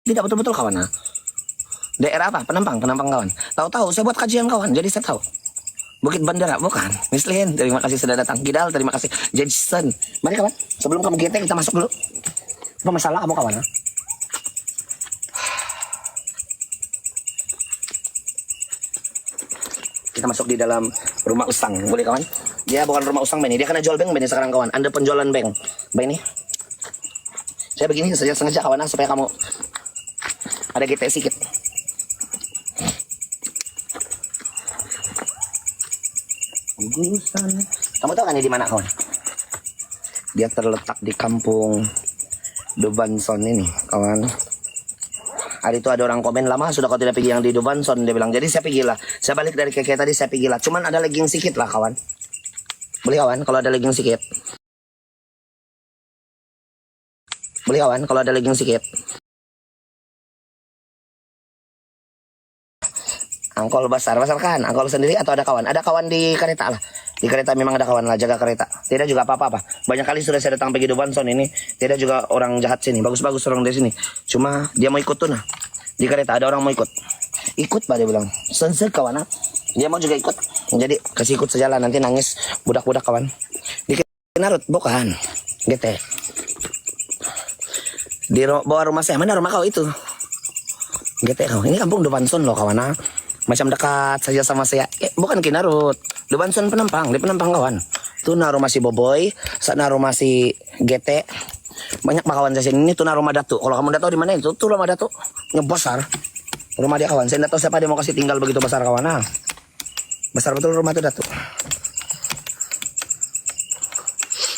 Tidak betul-betul kawan. Nah. Daerah apa? Penampang kawan. Tahu-tahu saya buat kajian kawan, jadi saya tahu. Bukit Bandera, bukan. Mislin, terima kasih sudah datang. Kidal, terima kasih. Jason, mari kawan. Sebelum kamu GT kita masuk dulu. Apa masalah kamu kawan? Ha? Kita masuk di dalam rumah usang, boleh kawan? Dia bukan rumah usang ini, dia kena jual bank ini sekarang kawan. Anda penjualan bank ini. Saya begini sengaja kawan, supaya kamu ada GT sedikit. Kamu tahu kan ini di mana kawan? Dia terletak di kampung Dubanson ini kawan. Hari itu ada orang komen, lama sudah kau tidak pergi yang di Dubanson, dia bilang. Jadi saya pergilah. Saya balik dari kayak tadi, saya pergilah. Cuman ada legging sedikit lah kawan. Boleh kawan kalau ada legging sedikit. Boleh kawan kalau ada legging sedikit. Angkol besar kan? Angkol sendiri atau ada kawan? Ada kawan di kereta lah. Di kereta memang ada kawan lah, jaga kereta. Tidak juga apa-apa. Banyak kali sudah saya datang pergi Dubanson ini. Tidak juga orang jahat sini. Bagus-bagus orang dari sini. Cuma dia mau ikut tuh nah. Di kereta ada orang mau ikut. Ikut pak dia bilang. Sensei kawan. Dia mau juga ikut. Jadi kasih ikut sejalan, nanti nangis budak-budak kawan. Di Narut bukan. GT. Di bawah rumah saya. Mana rumah kau itu? GT kau. Ini kampung Dubanson loh kawan. Macam dekat saja sama saya. Bukan Kinarut. Dubanson Penampang. Di Penampang kawan. Tuh na rumah si Boboy. Sana rumah si GT. Banyak kawan di sini. Ini tuh na rumah Datu. Kalau kamu udah tahu di mana itu, tuh rumah Datu. Ngebesar. Rumah dia kawan. Saya tidak tahu siapa dia mau kasih tinggal begitu besar kawan. Nah. Besar betul rumah itu Datu.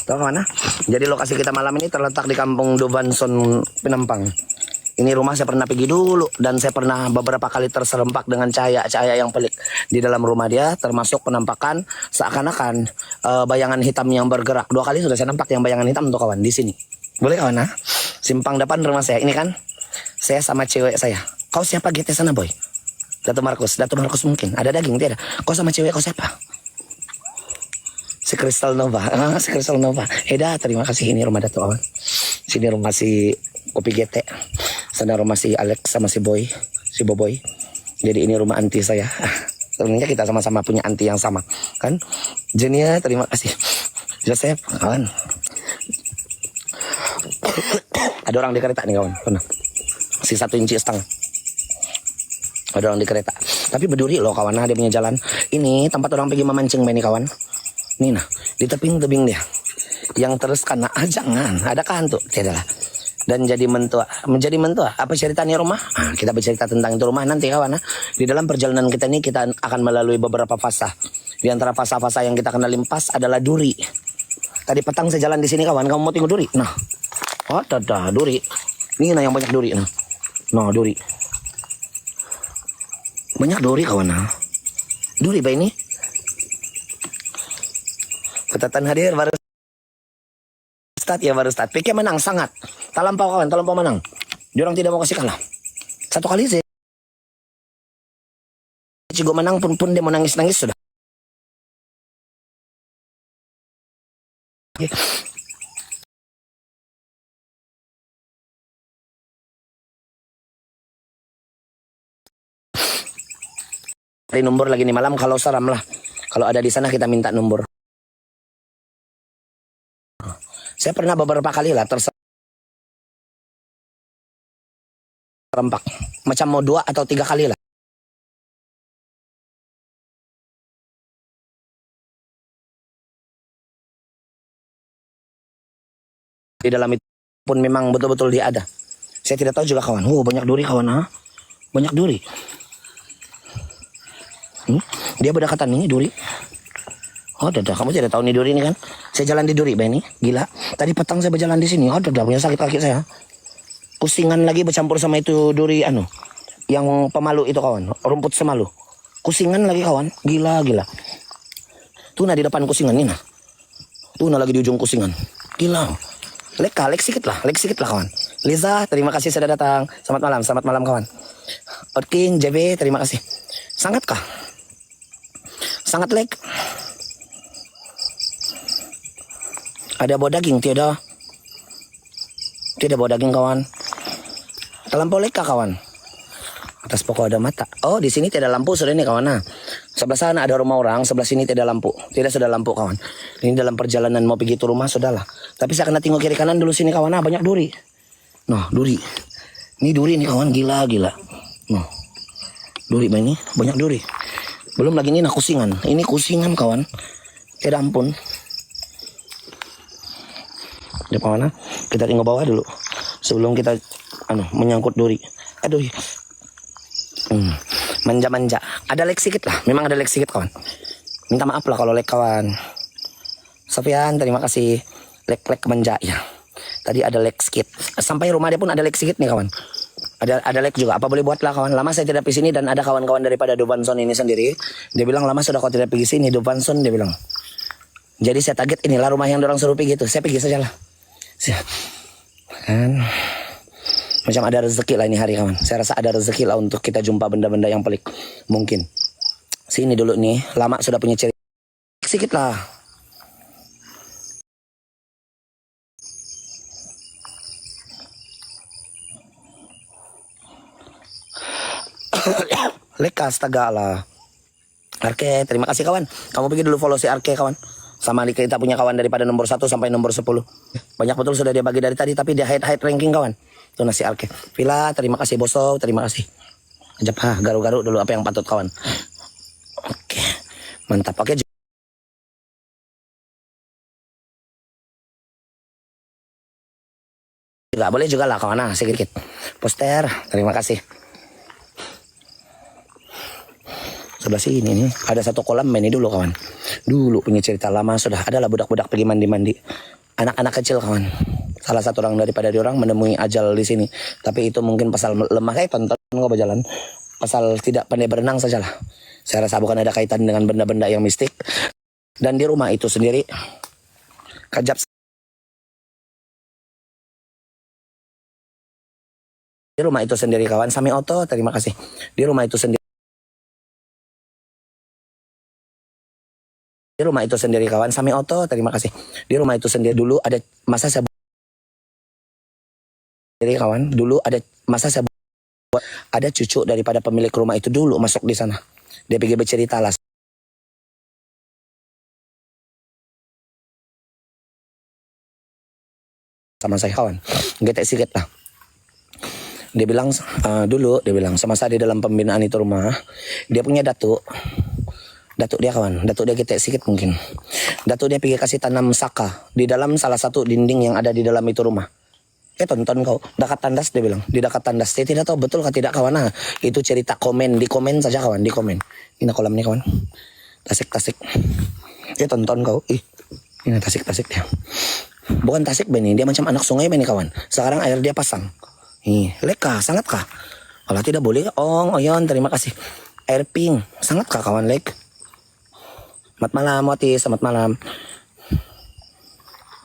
Tahu kawan? Jadi lokasi kita malam ini terletak di kampung Dubanson Penampang. Ini rumah saya pernah pergi dulu dan saya pernah beberapa kali terserempak dengan cahaya yang pelik di dalam rumah dia, termasuk penampakan seakan-akan bayangan hitam yang bergerak. 2 kali sudah saya nampak yang bayangan hitam tuh kawan di sini. Boleh kawan? Nah? Simpang depan rumah saya. Ini kan saya sama cewek saya. Kau siapa GT sana boy? Datu Markus mungkin. Ada daging tidak? Kau sama cewek kau siapa? Si Crystal Nova. Si Crystal Nova. Heda, terima kasih. Ini rumah Datu kawan. Sini rumah si Kopi GT. Sana rumah si Alex sama si Boboy. Jadi ini rumah anti saya. Sebenarnya kita sama-sama punya anti yang sama, kan? Jenia, terima kasih. Joseph, kawan. Ada orang di kereta nih kawan. Pernah. Si 1,5 inci. Ada orang di kereta. Tapi berduri loh kawan. Nah, dia punya jalan. Ini tempat orang pergi memancing ini kawan. Nih nah, di tebing dia. Yang terus kena, jangan. Ada hantu? Tidak lah. Dan menjadi mentua. Apa ceritanya rumah? Nah, kita bercerita tentang itu rumah nanti kawan. Di dalam perjalanan kita ini kita akan melalui beberapa fasa. Di antara fasa-fasa yang kita kenal limpas adalah duri. Tadi petang saya jalan di sini kawan, kamu mau tengok duri? Nah, duri. Ini nah yang banyak duri nah. Nah, duri. Banyak duri kawan nah. Duri ba ini? Ketatan hadir baru start ya baru start. PK menang sangat. Talampau kawan, talampau menang. Diorang tidak mau kasih kalah. 1 kali sih. Cigo menang pun dia mau nangis-nangis sudah. Cari nomor lagi nih malam kalau saram lah. Kalau ada di sana kita minta nomor. Saya pernah beberapa kali lah terserempak. Macam mau 2 atau 3 kali lah. Di dalam itu pun memang betul-betul dia ada. Saya tidak tahu juga kawan. Banyak duri kawan. Ha? Banyak duri. Dia berdekatan ini duri. Kamu tidak tahu nih duri ini kan? Saya jalan di duri, ini gila. Tadi petang saya berjalan di sini. Punya sakit kaki saya. Kusingan lagi bercampur sama itu duri yang pemalu itu kawan. Rumput semalu. Kusingan lagi kawan. Gila. Tuh nah di depan kusingan ini nah. Tuh nah lagi di ujung kusingan. Gila. Lek sedikit lah kawan. Liza, terima kasih sudah datang. Selamat malam kawan. Orkin, JB, terima kasih. Sangat kah? Sangat lek. Ada bawa daging? Tidak bawa daging kawan. Terlampau leka kawan. Atas pokok ada mata. Oh, di sini tidak lampu sudah nih kawan. Nah, sebelah sana ada rumah orang, sebelah sini tidak lampu. Tidak sudah lampu kawan. Ini dalam perjalanan mau pergi ke rumah sudahlah. Tapi saya kena tengok kiri kanan dulu sini kawan. Nah, banyak duri. Nah, duri. Ini duri nih kawan, gila. Nah, duri ini banyak duri. Belum lagi ini kusingan. Ini kusingan kawan. Tidak ampun. Di mana? Kita tinggal bawah dulu. Sebelum kita menyangkut duri. Aduh. Manja-manja. Ada lek sedikit lah. Memang ada lek sedikit kawan. Minta maaf lah kalau lek kawan. Sofian, terima kasih. Lek manja ya. Tadi ada lek sedikit. Sampai rumah dia pun ada lek sedikit nih kawan. Ada lek juga. Apa boleh buat lah kawan. Lama saya tidak pergi sini dan ada kawan-kawan daripada Duvanson ini sendiri. Dia bilang lama sudah kau tidak pergi sini Duvanson dia bilang. Jadi saya target inilah rumah yang orang suruh pergi itu. Saya pergi saja lah. Kan. Macam ada rezeki lah ini hari kawan. Saya rasa ada rezeki lah untuk kita jumpa benda-benda yang pelik. Mungkin. Sini dulu nih. Lama sudah punya cerita. Sedikit lah. Leka astaga lah. Arke, terima kasih kawan. Kamu pergi dulu follow si Arke kawan. Sama kita punya kawan daripada nomor 1 sampai nomor 10. Banyak betul sudah dia bagi dari tadi. Tapi dia high ranking kawan. Itu nasi Arke. Villa, terima kasih Boso, terima kasih. Ajap garu-garu dulu apa yang patut kawan. Oke, mantap. Oke. Juga boleh juga lah kawan. Nah, sedikit. Poster, terima kasih. Sebelah sini nih ada satu kolam ini dulu kawan. Dulu punya cerita lama sudah. Adalah budak-budak pergi mandi-mandi. Anak-anak kecil kawan. Salah satu orang daripada diorang menemui ajal di sini. Tapi itu mungkin pasal lemah kayak tonton nggak berjalan. Pasal tidak pandai berenang sajalah. Saya rasa bukan ada kaitan dengan benda-benda yang mistik. Dan di rumah itu sendiri kajap. Di rumah itu sendiri kawan. Sami Oto, terima kasih. Di rumah itu sendiri. Di rumah itu sendiri kawan. Sami Oto, terima kasih. Di rumah itu sendiri dulu ada masa saya jadi kawan, dulu ada masa saya buat ada cucu daripada pemilik rumah itu dulu masuk di sana. Dia pergi bercerita lah sama saya kawan. Getek sikit lah. Dia bilang dulu dia bilang semasa di dalam pembinaan itu rumah, dia punya datuk dia kawan, datuk dia getek sikit mungkin. Datuk dia pergi kasih tanam saka di dalam salah satu dinding yang ada di dalam itu rumah. Tonton kau, dekat tandas dia bilang, di dekat tandas. Saya tidak tahu betul kah tidak kawan. Nah, itu cerita komen, di komen saja kawan, di komen. Ini kolam nih kawan, tasik. Tonton kau, ini tasik dia. Bukan tasik beni, dia macam anak sungai beni kawan. Sekarang air dia pasang. Leka, sangat kah? Kalau tidak boleh, Oyon, terima kasih. Air pink, sangat kah kawan lek? Selamat malam, Wati, selamat malam.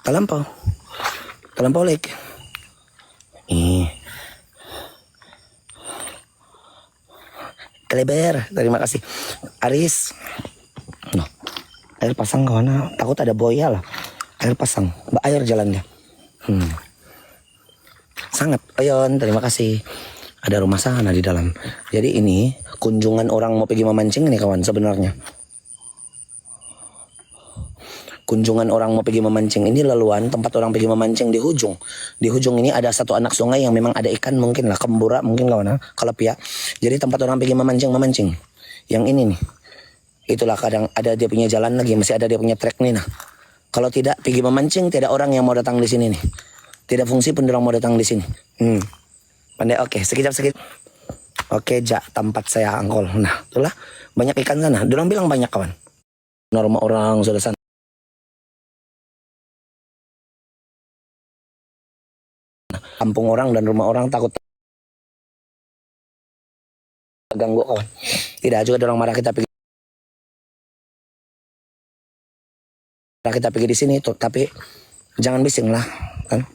Terlampau lek. Kleber, terima kasih. Aris, air pasang kawan. Takut ada buaya lah. Air pasang, air jalannya. Sangat, Oyon, terima kasih. Ada rumah sana di dalam. Jadi ini kunjungan orang mau pergi memancing nih kawan sebenarnya. Kunjungan orang mau pergi memancing ini laluan tempat orang pergi memancing di hujung. Di hujung ini ada satu anak sungai yang memang ada ikan mungkin lah, kembura mungkin kawan, kalapia. Jadi tempat orang pergi memancing. Yang ini nih. Itulah kadang ada dia punya jalan lagi, masih ada dia punya trek nih nah. Kalau tidak pergi memancing tidak orang yang mau datang di sini nih. Tidak fungsi pun orang mau datang di sini. Pandai oke, sekejap. Oke, tempat saya angkol. Nah, itulah banyak ikan sana. Dorang bilang banyak kawan. Norma orang sudah sana. Kampung orang dan rumah orang takut ganggu kawan. Tidak juga orang marah kita pergi di sini tuh, tapi jangan bising lah kan.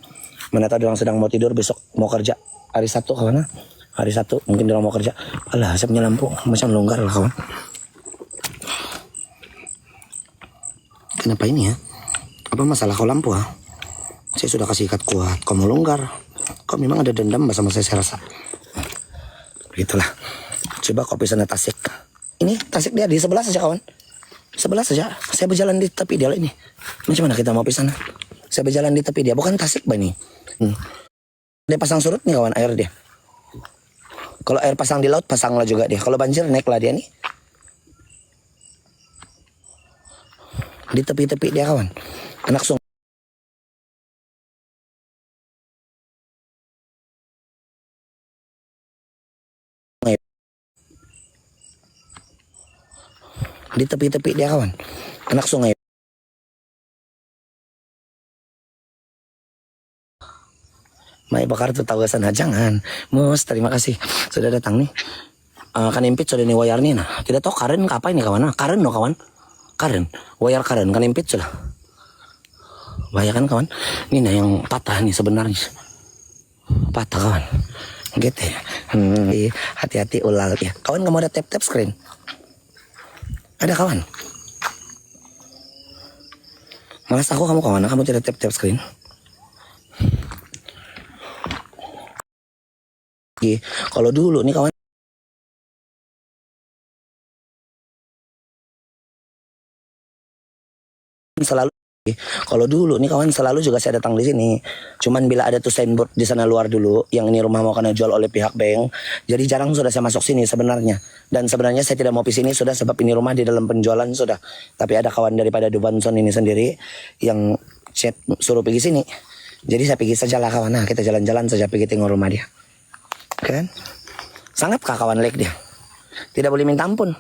Mana tahu orang sedang mau tidur besok mau kerja hari Sabtu kawan. Hari Sabtu mungkin orang mau kerja. Alah, saya punya lampu macam longgar lah kawan. Kenapa ini ya? Apa masalah kau lampu? Saya sudah kasih ikat kuat, kau mau longgar. Kok memang ada dendam sama saya rasa. Begitulah. Coba kopi sana Tasik. Ini Tasik dia di sebelah saja kawan. Sebelah saja. Saya berjalan di tepi dia ini. Macam mana kita mau ke sana? Saya berjalan di tepi dia. Bukan Tasik ba ini? Dia pasang surut nih kawan air dia. Kalau air pasang di laut pasanglah juga dia. Kalau banjir naiklah dia nih. Di tepi-tepi dia kawan. Anak sungai. Di tepi-tepi dia kawan. Anak sungai. Mai bakar tuh tahu sana jangan. Mus, terima kasih sudah datang nih. Kan impit sudah nih wayar nih nah. Tidak tahu karen apa ini kawan? Karen no kawan. Karen, wayar karen kan impit sudah. Bahaya kan kawan? Ini nah yang patah nih sebenarnya. Patah kawan. Gitu ya. Hati-hati ulal ya. Kawan kamu ada tap-tap screen? Ada kawan? Malas aku kamu kawan, kamu tidak tap-tap screen. Kalau dulu nih kawan selalu kalau dulu nih kawan selalu juga saya datang di sini. Cuman bila ada tuh signboard di sana luar dulu yang ini rumah mau kena jual oleh pihak bank. Jadi jarang sudah saya masuk sini sebenarnya. Dan sebenarnya saya tidak mau di sini sudah sebab ini rumah di dalam penjualan sudah. Tapi ada kawan daripada Dubanson ini sendiri yang chat suruh pergi sini. Jadi saya pergi saja lah kawan. Nah, kita jalan-jalan saja pergi tengok rumah dia. Kan? Sangat kah kawan like dia? Tidak boleh minta ampun.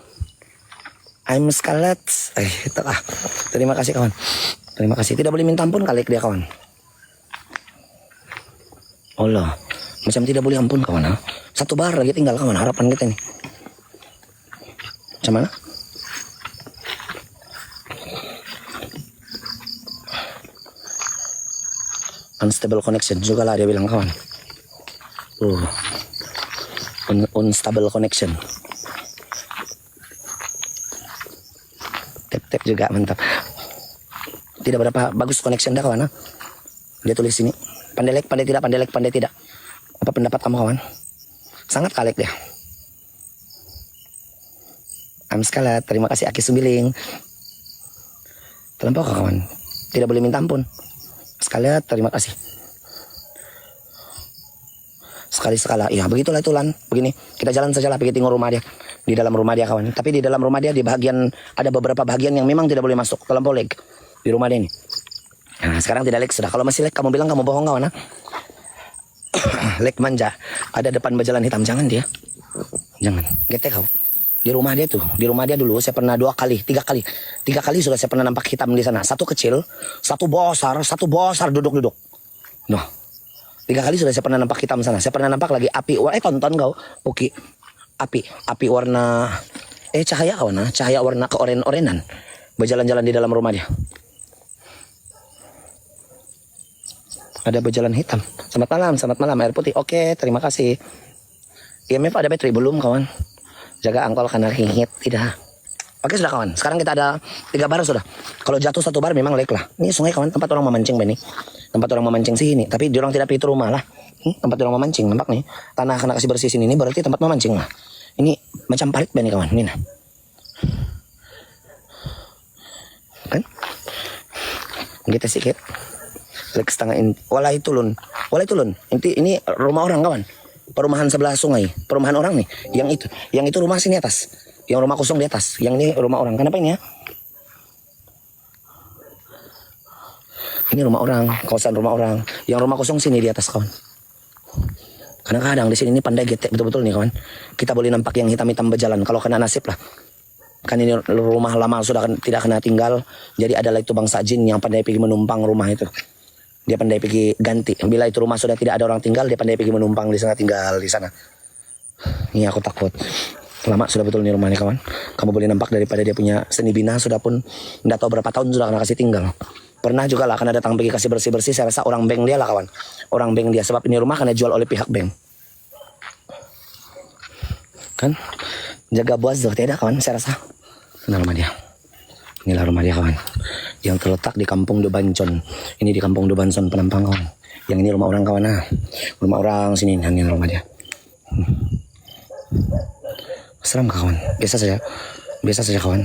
I'm Scarlett. Itu ah. Terima kasih kawan. Terima kasih. Tidak boleh minta ampun kali dia kawan. Allah. Macam tidak boleh ampun kawan. Ha? Satu bar lagi tinggal kawan. Harapan kita nih. Macam mana? Unstable connection juga lah dia bilang kawan. Unstable connection. Tap juga mantap. Tidak berapa bagus connection dah kawan. Ha? Dia tulis sini. Pandai like, pandai tidak, pandai like, pandai tidak. Apa pendapat kamu kawan? Sangat kalek dia. Scarlett, terima kasih Aki Sumbiling. Terlampau kawan. Tidak boleh minta ampun. Scarlett, terima kasih. Sekali-sekala. Ya begitulah itu Lan. Begini. Kita jalan saja lah pergi tengok rumah dia. Di dalam rumah dia kawan. Tapi di dalam rumah dia di bagian ada beberapa bagian yang memang tidak boleh masuk. Terlampau leg. Di rumah dia ini. Nah sekarang tidak leg sudah. Kalau masih leg kamu bilang kamu bohong kawan. Ha? Leg manja. Ada depan berjalan hitam. Jangan dia. Jangan. Gete kau. Di rumah dia tuh. Di rumah dia dulu saya pernah 2 kali. 3 kali. 3 kali sudah saya pernah nampak hitam di sana. Satu kecil. Satu besar duduk-duduk. Noh. 3 kali sudah saya pernah nampak hitam sana. Saya pernah nampak lagi api. Tonton kau. Oke. Api warna cahaya kawan. Cahaya warna keoren-orenan. Berjalan-jalan di dalam rumah dia. Ada berjalan hitam. Selamat malam air putih. Oke, terima kasih. IMF ada bateri belum kawan? Jaga angkol karena hingit tidak. Oke sudah kawan. Sekarang kita ada 3 bar sudah. Kalau jatuh 1 bar memang lek lah. Ini sungai kawan, tempat orang memancing Bani. Tempat orang memancing sini. Tapi orang tidak pergi itu rumah lah. Tempat orang memancing nampak nih. Tanah kena kasih bersih sini. Ini berarti tempat memancing lah. Ini macam parit Bani kawan. Ini nah. Kan? Kita sikit. Lek setengah ini. Walai tulun. Ini rumah orang kawan. Perumahan sebelah sungai, perumahan orang nih. Yang itu rumah sini atas. Yang rumah kosong di atas. Yang ini rumah orang. Kenapa ini ya? Ini rumah orang, kawasan rumah orang. Yang rumah kosong sini di atas kawan. Kadang-kadang di sini ini pandai getek betul-betul nih kawan. Kita boleh nampak yang hitam-hitam berjalan. Kalau kena nasib lah. Kan ini rumah lama sudah tidak kena tinggal. Jadi adalah itu bangsa jin yang pandai pergi menumpang rumah itu. Dia pandai pergi ganti. Bila itu rumah sudah tidak ada orang tinggal, dia pandai pergi menumpang di sana, tinggal di sana. Ini aku takut. Lama sudah betul nih rumahnya kawan. Kamu boleh nampak daripada dia punya seni bina sudah pun tidak tahu berapa tahun sudah kena kasih tinggal. Pernah juga lah kena datang pergi kasih bersih-bersih. Saya rasa orang bank dia lah kawan. Orang bank dia. Sebab ini rumah kena jual oleh pihak bank. Kan? Jaga buas tuh tidak kawan. Saya rasa. Ini rumah dia. Inilah rumah dia kawan. yang terletak di Kampung Dubancon. Ini di Kampung Dubancon Penampang kawan. Yang ini rumah orang kawan rumah orang sini, ini rumah dia. Seram kawan, biasa saja kawan.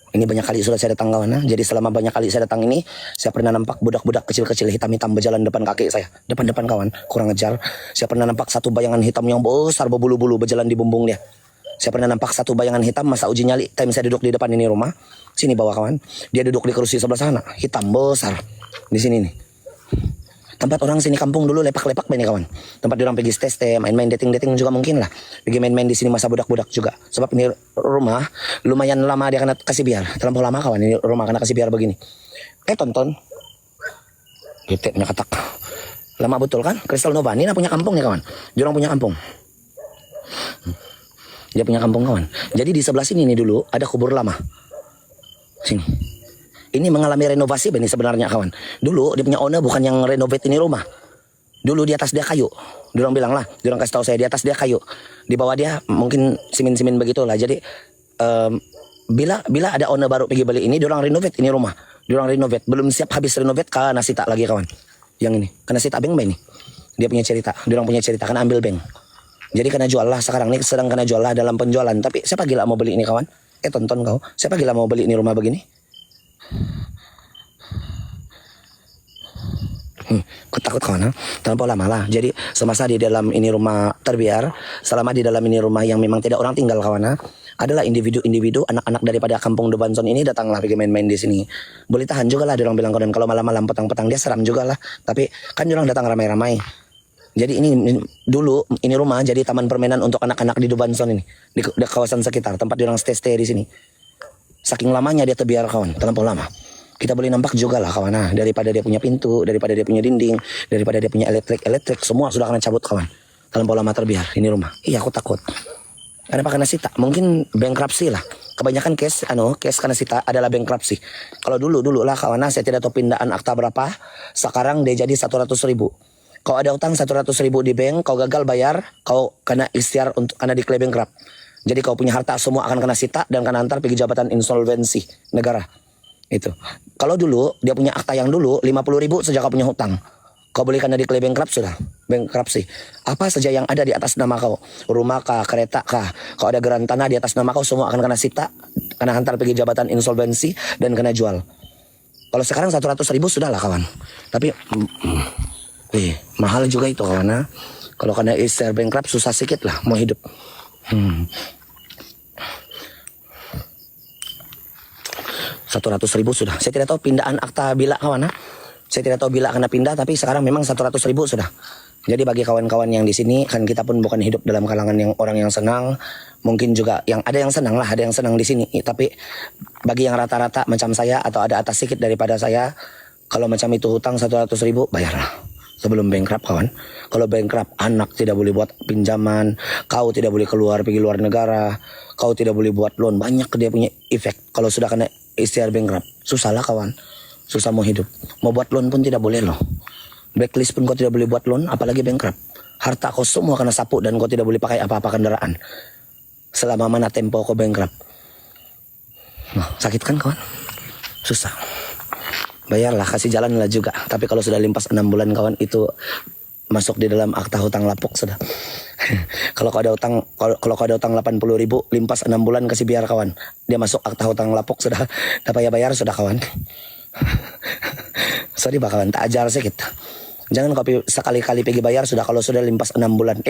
Ini banyak kali sudah saya datang kawan. Jadi selama banyak kali saya datang ini, saya pernah nampak budak-budak kecil-kecil hitam-hitam berjalan depan kaki saya. Depan-depan kawan, kurang ajar. Saya pernah nampak satu bayangan hitam yang besar berbulu-bulu berjalan di bumbung dia. Saya pernah nampak satu bayangan hitam masa uji nyali. Time saya duduk di depan ini rumah. Sini bawah kawan. Dia duduk di kursi sebelah sana. Hitam besar. Di sini nih. Tempat orang sini kampung dulu lepak-lepak ini kawan. Tempat orang pergi tes, main-main dating juga mungkin lah. Pergi main-main di sini masa budak-budak juga. Sebab ini rumah lumayan lama dia kena kasih biar. Terlampau lama kawan ini rumah kena kasih biar begini. Tonton. Gete punya katak. Lama betul kan? Crystal Nova. Ini punya kampung nih kawan. Orang punya kampung. Dia punya kampung kawan. Jadi di sebelah sini nih dulu ada kubur lama. Sini. Ini mengalami renovasi ini sebenarnya kawan. Dulu dia punya owner bukan yang renovate ini rumah. Dulu di atas dia kayu. Diorang bilang lah, diorang kasih tahu saya di atas dia kayu. Di bawah dia mungkin simin-simin begitulah. Jadi bila ada owner baru pergi balik ini, diorang renovate ini rumah. Diorang renovate, belum siap habis renovate karena sita lagi kawan. Yang ini, karena sita bank ini. Dia punya cerita, diorang punya cerita karena ambil bank. Jadi kena jual lah sekarang ini sedang kena jual lah dalam penjualan. Tapi siapa gila mau beli ini kawan? Tonton kau, siapa gila mau beli ini rumah begini? Ketakut kawan, terlampau lama lah. Jadi semasa di dalam ini rumah terbiar, selama di dalam ini rumah yang memang tidak orang tinggal kawan, adalah individu-individu anak-anak daripada Kampung Dubancon ini datanglah pergi main-main di sini. Boleh tahan juga lah, orang bilang kawan. Kalau malam-malam petang-petang dia seram juga lah. Tapi kan orang datang ramai-ramai. Jadi ini dulu ini rumah jadi taman permainan untuk anak-anak di Dubancon ini, di kawasan sekitar tempat orang stay di sini. Saking lamanya dia terbiar kawan, terlampau lama. Kita boleh nampak juga lah kawan, daripada dia punya pintu, daripada dia punya dinding, daripada dia punya elektrik, semua sudah kena cabut kawan. Terlampau lama terbiar ini rumah. Iya aku takut. Karena sita, mungkin bankruptcy lah. Kebanyakan case karena sita adalah bankruptcy. Kalau dulu lah kawan, saya tidak tahu pindahan akta berapa. Sekarang dia jadi 100.000. Kau ada utang 100.000 di bank, kau gagal bayar, kau kena ikhtiar untuk karena declare bankrupt. Jadi kau punya harta semua akan kena sita dan kena antar pergi jabatan insolvensi negara. Itu. Kalau dulu dia punya akta yang dulu 50.000 sejak kau punya hutang. Kau boleh kena declare bankrupt sudah, bankruptcy. Apa saja yang ada di atas nama kau, rumah kah, kereta kah, kau ada geran tanah di atas nama kau semua akan kena sita, kena antar pergi jabatan insolvensi dan kena jual. Kalau sekarang 100.000 sudah lah kawan. Tapi mahal juga itu kawan. Kalau kena ikhtiar bankrupt susah sedikit lah mau hidup. 100.000 sudah. Saya tidak tahu pindahan akta bila kawan. Saya tidak tahu bila kena pindah, tapi sekarang memang 100.000 sudah. Jadi bagi kawan-kawan yang di sini, kan kita pun bukan hidup dalam kalangan yang orang yang senang. Mungkin juga yang ada yang senang lah, ada yang senang di sini. Tapi bagi yang rata-rata macam saya atau ada atas sedikit daripada saya, kalau macam itu hutang 100.000 bayarlah sebelum bankrupt kawan. Kalau bankrupt, anak tidak boleh buat pinjaman, kau tidak boleh keluar pergi luar negara, kau tidak boleh buat loan. Banyak dia punya efek. Kalau sudah kena ikhtiar bankrupt, susah lah kawan. Susah mau hidup. Mau buat loan pun tidak boleh loh. Blacklist pun kau tidak boleh buat loan, apalagi bankrupt. Harta kau semua kena sapu dan kau tidak boleh pakai apa-apa kendaraan. Selama mana tempo kau bankrupt. Sakit kan kawan? Susah. Bayarlah, kasih jalan lah juga. Tapi kalau sudah limpas 6 bulan kawan, itu masuk di dalam akta hutang lapuk sudah. Kalau kau ada utang, kalau kau ada utang 80.000, limpas 6 bulan kasih biar kawan. Dia masuk akta hutang lapuk sudah. Dapat ya bayar sudah kawan. Sorry bakalan tak ajar sedikit. Jangan kau sekali-kali pergi bayar sudah. Kalau sudah limpas 6 tahun 6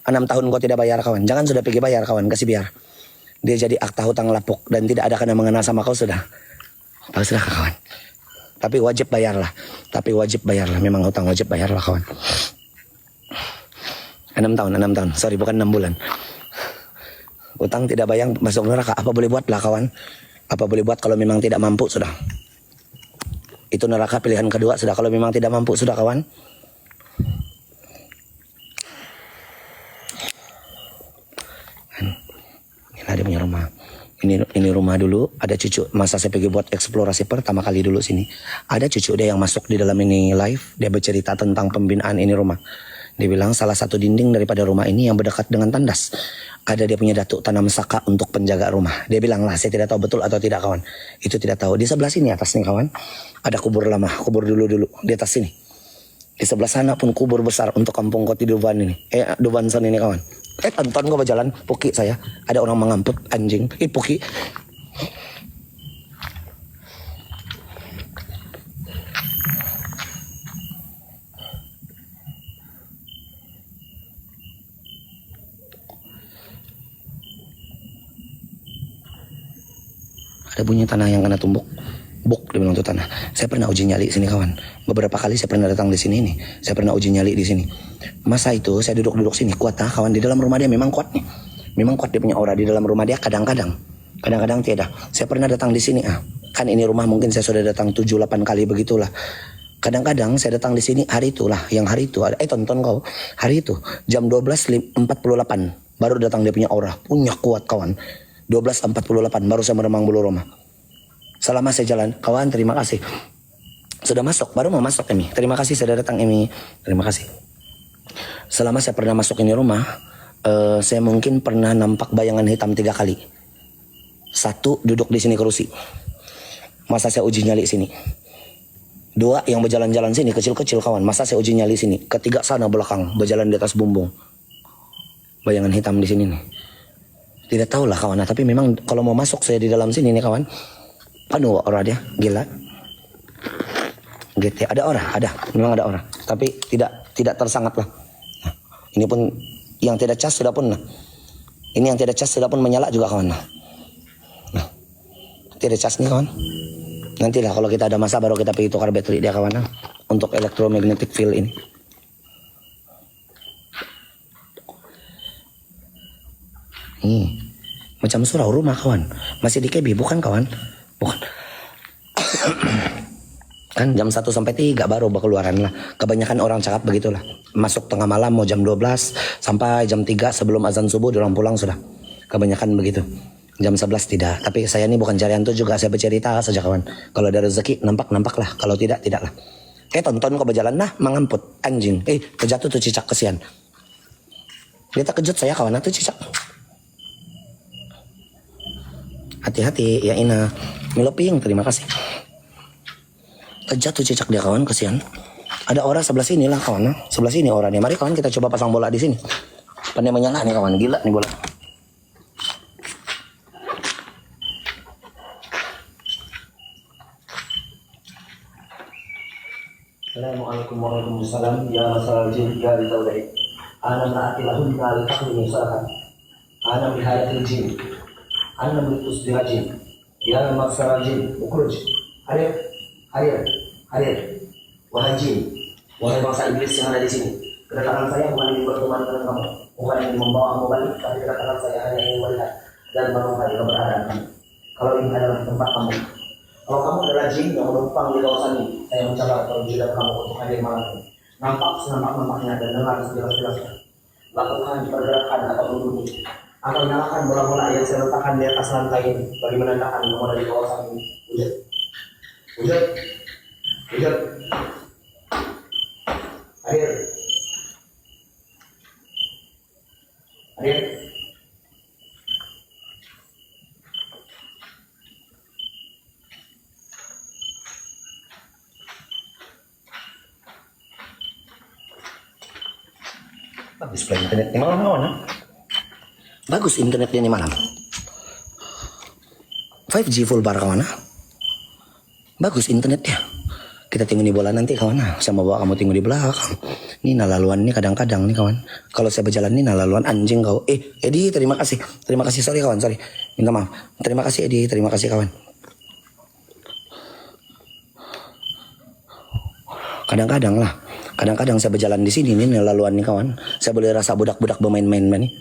tahun kau tidak bayar kawan. Jangan sudah pergi bayar kawan, kasih biar. Dia jadi akta hutang lapuk dan tidak ada kena mengenal sama kau sudah. Sudah kawan. Tapi wajib bayarlah. Memang hutang wajib bayarlah kawan. 6 tahun. Sorry bukan 6 bulan. Utang tidak bayar masuk neraka. Apa boleh buat lah kawan. Apa boleh buat kalau memang tidak mampu sudah. Itu neraka pilihan kedua sudah. Kalau memang tidak mampu sudah kawan. Inilah dia punya rumah. Ini rumah dulu. Ada cucu. Masa saya pergi buat eksplorasi pertama kali dulu sini. Ada cucu dia yang masuk di dalam ini live. Dia bercerita tentang pembinaan ini rumah. Dia bilang salah satu dinding daripada rumah ini yang berdekat dengan tandas. Ada dia punya datuk tanam saka untuk penjaga rumah. Dia bilang lah, saya tidak tahu betul atau tidak kawan. Itu tidak tahu. Di sebelah sini atas nih kawan. Ada kubur lama, kubur dulu-dulu. Di atas sini. Di sebelah sana pun kubur besar untuk kampung Koti Duvan ini. Duvanson ini kawan. Tonton gua berjalan, Puki saya. Ada orang mengamput anjing. Puki. Ada bunyi tanah yang kena tumbuk. Buk, dia bilang itu tanah. Saya pernah uji nyali sini kawan. Beberapa kali saya pernah datang di sini nih. Saya pernah uji nyali di sini. Masa itu saya duduk-duduk sini kuat kawan. Di dalam rumah dia memang kuat nih. Memang kuat dia punya aura di dalam rumah dia kadang-kadang. Kadang-kadang tidak. Saya pernah datang di sini Kan ini rumah mungkin saya sudah datang 7-8 kali begitulah. Kadang-kadang saya datang di sini hari itulah. Yang hari itu ada tonton kau. Hari itu jam 12.48 baru datang dia punya aura. Punya kuat kawan. 12.48 baru saya meremang bulu rumah. Selama saya jalan, kawan terima kasih. Sudah masuk, baru mau masuk Emi. Terima kasih sudah datang Emi. Terima kasih. Selama saya pernah masuk ini rumah, saya mungkin pernah nampak bayangan hitam 3 kali. 1 duduk di sini kerusi. Masa saya uji nyali sini. 2 yang berjalan-jalan sini kecil-kecil kawan. Masa saya uji nyali sini. 3 sana belakang berjalan di atas bumbung. Bayangan hitam di sini nih. Tidak tahu lah kawan, tapi memang kalau mau masuk saya di dalam sini nih kawan, penuh aura dia, gila. Gitu, ada aura, memang ada aura, tapi tidak tersangat lah. Nah, ini pun yang tidak cas sudah pun, ini yang tidak cas sudah pun menyala juga kawan. Nah, tidak cas nih kawan. Nantilah kalau kita ada masa baru kita pergi tukar baterai dia kawan, untuk electromagnetic field ini. Macam surau rumah kawan. Masih di KB bukan kawan? Bukan. Kan jam 1 sampai 3 baru keluaran lah. Kebanyakan orang cakap begitulah. Masuk tengah malam mau jam 12 sampai jam 3 sebelum azan subuh dorang pulang sudah. Kebanyakan begitu. Jam 11 tidak. Tapi saya ini bukan cari hantu juga, saya bercerita saja kawan. Kalau ada rezeki nampak lah. Kalau tidak lah. Tonton kau berjalan mengamput anjing. Terjatuh tuh cicak kesian. Dia tak kejut saya kawan tuh cicak. Hati-hati ya Ina. Meloping terima kasih. Jatuh cicak dia kawan kesian. Ada orang sebelah sini lah kawan. Sebelah sini orangnya. Mari kawan kita coba pasang bola di sini. Pandai menyala nih kawan. Gila nih bola. Assalamualaikum warahmatullahi wabarakatuh. Ya masalah jin gali taulai. Ana na'atilahun gali taklimi salahan. Ana bihayatil jin. Ana melitus dirajin. Ya masalah jin. Ukruj. Hadir. Wahai jin. Wahai bangsa iblis yang ada di sini. Kedatangan saya bukan ingin berteman dengan kamu. Bukan ingin membawa kamu balik. Tapi kedatangan saya hanya ingin melihat dan menunggu keberadaan kamu. Kalau ini adalah tempat kamu. Kalau kamu adalah jin yang menumpang di kawasan ini, saya mencoba perwujudan kamu untuk hadir malam ini. Nampak senampak-nampaknya dan dengar sejelas-jelasnya. Lakukan pergerakan atau berbunyi. Atau nyalakan bola-bola yang saya letakkan di atas lantai ini bagi menandakan kamu ada di kawasan ini. Wujud. Hadir. Bagus plan internet ini malam kawan. Bagus internetnya ini malam. 5G full bar kawan. Bagus internetnya. Kita tengok nih bola nanti kawan. Saya mau bawa kamu tengok di belakang. Ini nalaluan ini kadang-kadang nih kawan. Kalau saya berjalan nih nalaluan anjing kau. Edi terima kasih. Terima kasih sorry kawan sorry. Minta maaf. Terima kasih Edi terima kasih kawan. Kadang-kadang lah. Kadang-kadang saya berjalan di sini nih nalaluan nih kawan. Saya boleh rasa budak-budak bermain-main nih.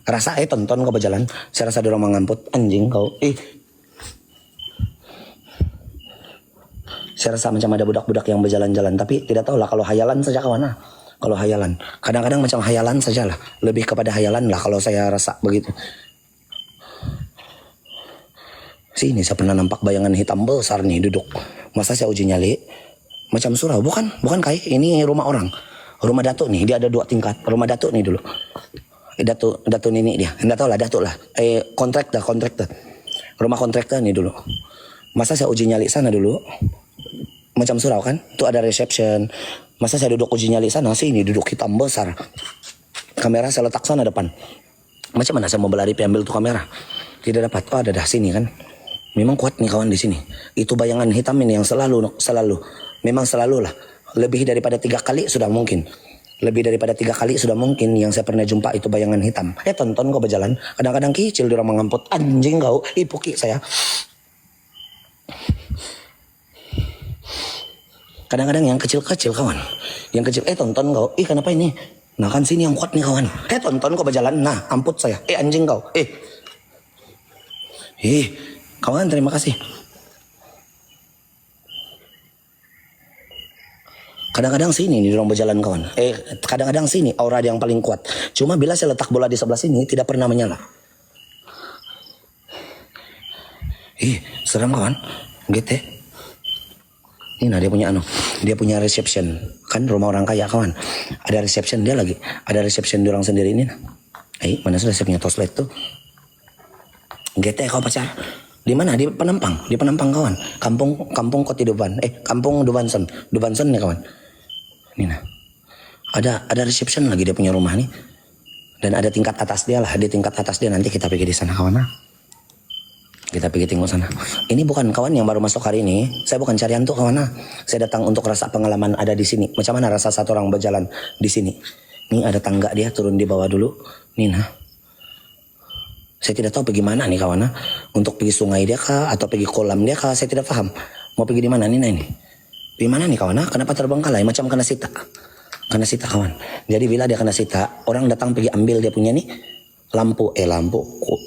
Rasa tonton kau berjalan. Saya rasa dorong mengamput anjing kau. Saya rasa macam ada budak-budak yang berjalan-jalan. Tapi tidak tahu lah kalau hayalan saja kawan. Kalau hayalan. Kadang-kadang macam hayalan saja lah. Lebih kepada hayalan lah kalau saya rasa begitu. Sini saya pernah nampak bayangan hitam besar nih duduk. Masa saya uji nyali. Macam surau. Bukan kai. Ini rumah orang. Rumah Datuk nih, dia ada 2 tingkat. Rumah Datuk nih dulu. Datuk Nini dia. Enggak tahu lah Datuk lah. Kontraktor. Rumah kontraktor nih dulu. Masa saya uji nyali sana dulu. Macam surau kan? Tuh ada reception. Masa saya duduk uji nyali sana, sini duduk hitam besar. Kamera saya letak sana depan. Macam mana saya mau berlari ambil tuh kamera? Tidak dapat. Oh ada dah sini kan. Memang kuat nih kawan di sini. Itu bayangan hitam ini yang selalu. Memang selalu lah. Lebih daripada 3 kali sudah mungkin. Lebih daripada 3 kali sudah mungkin yang saya pernah jumpa itu bayangan hitam. Tonton kau berjalan. Kadang-kadang kecil di orang mengamput. Anjing kau. Puki saya. Kadang-kadang yang kecil-kecil kawan. Yang kecil. Tonton kau. Kenapa ini? Nah kan sini yang kuat nih kawan. Tonton kau berjalan. Nah amput saya. Anjing kau. Kawan terima kasih. Kadang-kadang sini nih orang berjalan kawan. Kadang-kadang sini aura yang paling kuat. Cuma bila saya letak bola di sebelah sini tidak pernah menyala. Seram kawan. Gitu. Ini nah dia punya reception. Kan rumah orang kaya kawan. Ada reception dia lagi. Ada reception di orang sendiri ini nah. Mana sudah saya punya toslet tuh. Gitu kau pacar. Di mana? Di Penampang kawan. Kampung Kotiduban. Kampung Dubanson nih kawan. Ini nah. Ada reception lagi dia punya rumah nih. Dan ada tingkat atas dia lah. Di tingkat atas dia nanti kita pergi di sana kawan. Kita pergi tengok sana. Ini bukan kawan yang baru masuk hari ini. Saya bukan cari hantu kawan. Saya datang untuk rasa pengalaman ada di sini. Macam mana rasa satu orang berjalan di sini. Nih ada tangga dia turun di bawah dulu. Nih nah. Saya tidak tahu pergi mana nih kawan. Untuk pergi sungai dia kah atau pergi kolam dia kah, saya tidak paham. Mau pergi di mana nih ini? Di mana nih kawan? Kenapa terbengkalai macam kena sita? Kena sita kawan. Jadi bila dia kena sita, orang datang pergi ambil dia punya nih lampu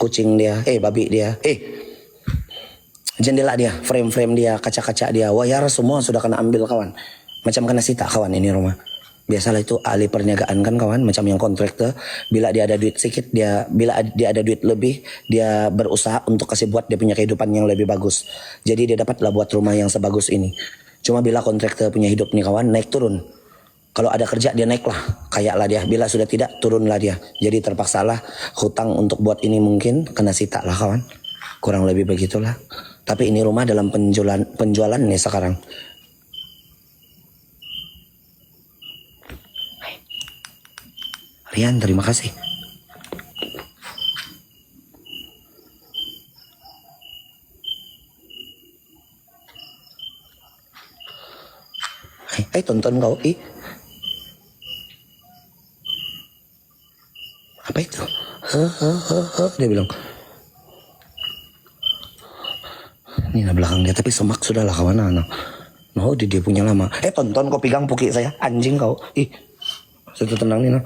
kucing dia, babi dia, jendela dia, frame dia, kaca-kaca dia, wayar semua sudah kena ambil kawan. Macam kena sita kawan ini rumah. Biasalah itu ahli perniagaan kan kawan, macam yang kontraktor. Bila dia ada duit sedikit, bila dia ada duit lebih, dia berusaha untuk kasih buat dia punya kehidupan yang lebih bagus. Jadi dia dapatlah buat rumah yang sebagus ini. Cuma bila kontraktor punya hidup nih kawan, naik turun. Kalau ada kerja dia naiklah, kayaklah dia. Bila sudah tidak, turunlah dia. Jadi terpaksalah hutang untuk buat ini mungkin kena sita lah kawan. Kurang lebih begitulah. Tapi ini rumah dalam penjualan nih sekarang. Rian, terima kasih. Tonton kau. Apa itu? Dia bilang. Ini nah belakang dia, tapi semak sudah lah kawan. Dia punya lama. Tonton kau pegang puki saya. Anjing kau. Saya tenang nih nah.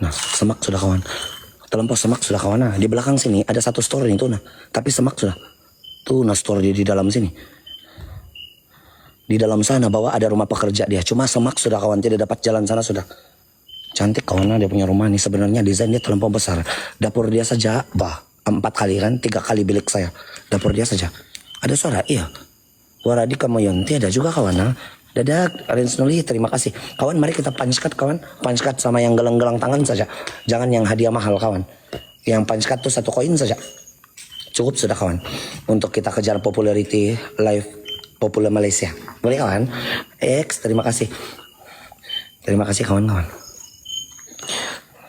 Nah, semak sudah kawan. Terlampau semak sudah kawan. Di belakang sini ada satu store itu nah. Tapi semak sudah. Tuh nah store dia di dalam sini. Di dalam sana bawah ada rumah pekerja dia. Cuma semak sudah kawan. Tidak dapat jalan sana sudah. Cantik kawan dia punya rumah nih. Sebenarnya desain dia terlampau besar. Dapur dia saja 4 kali kan. 3 kali bilik saya. Dapur dia saja. Ada suara iya. Waradi Kamoyonti ada juga kawan. Dadah, Rensnuli, terima kasih. Kawan, mari kita punch card kawan. Punch card sama yang gelang-gelang tangan saja. Jangan yang hadiah mahal kawan. Yang punch card tuh 1 koin saja. Cukup sudah kawan. Untuk kita kejar popularity live populer Malaysia. Boleh kawan? Terima kasih. Terima kasih kawan-kawan.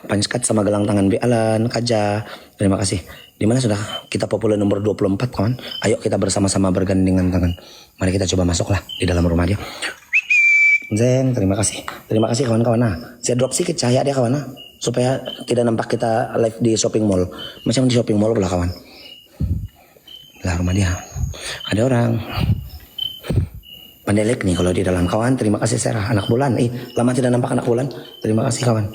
Punch card sama gelang tangan Alan, Kaja. Terima kasih. Dimana sudah kita populer nomor 24 kawan. Ayo kita bersama-sama bergandengan tangan. Mari kita coba masuklah di dalam rumah dia. Zeng, terima kasih. Terima kasih kawan-kawan. Saya drop sedikit cahaya dia kawan. Supaya tidak nampak kita live di shopping mall. Macam di shopping mall pula kawan. Lah rumah dia. Ada orang. Pendelek nih kalau di dalam kawan. Terima kasih Sarah. Anak bulan. Lama tidak nampak anak bulan. Terima kasih kawan.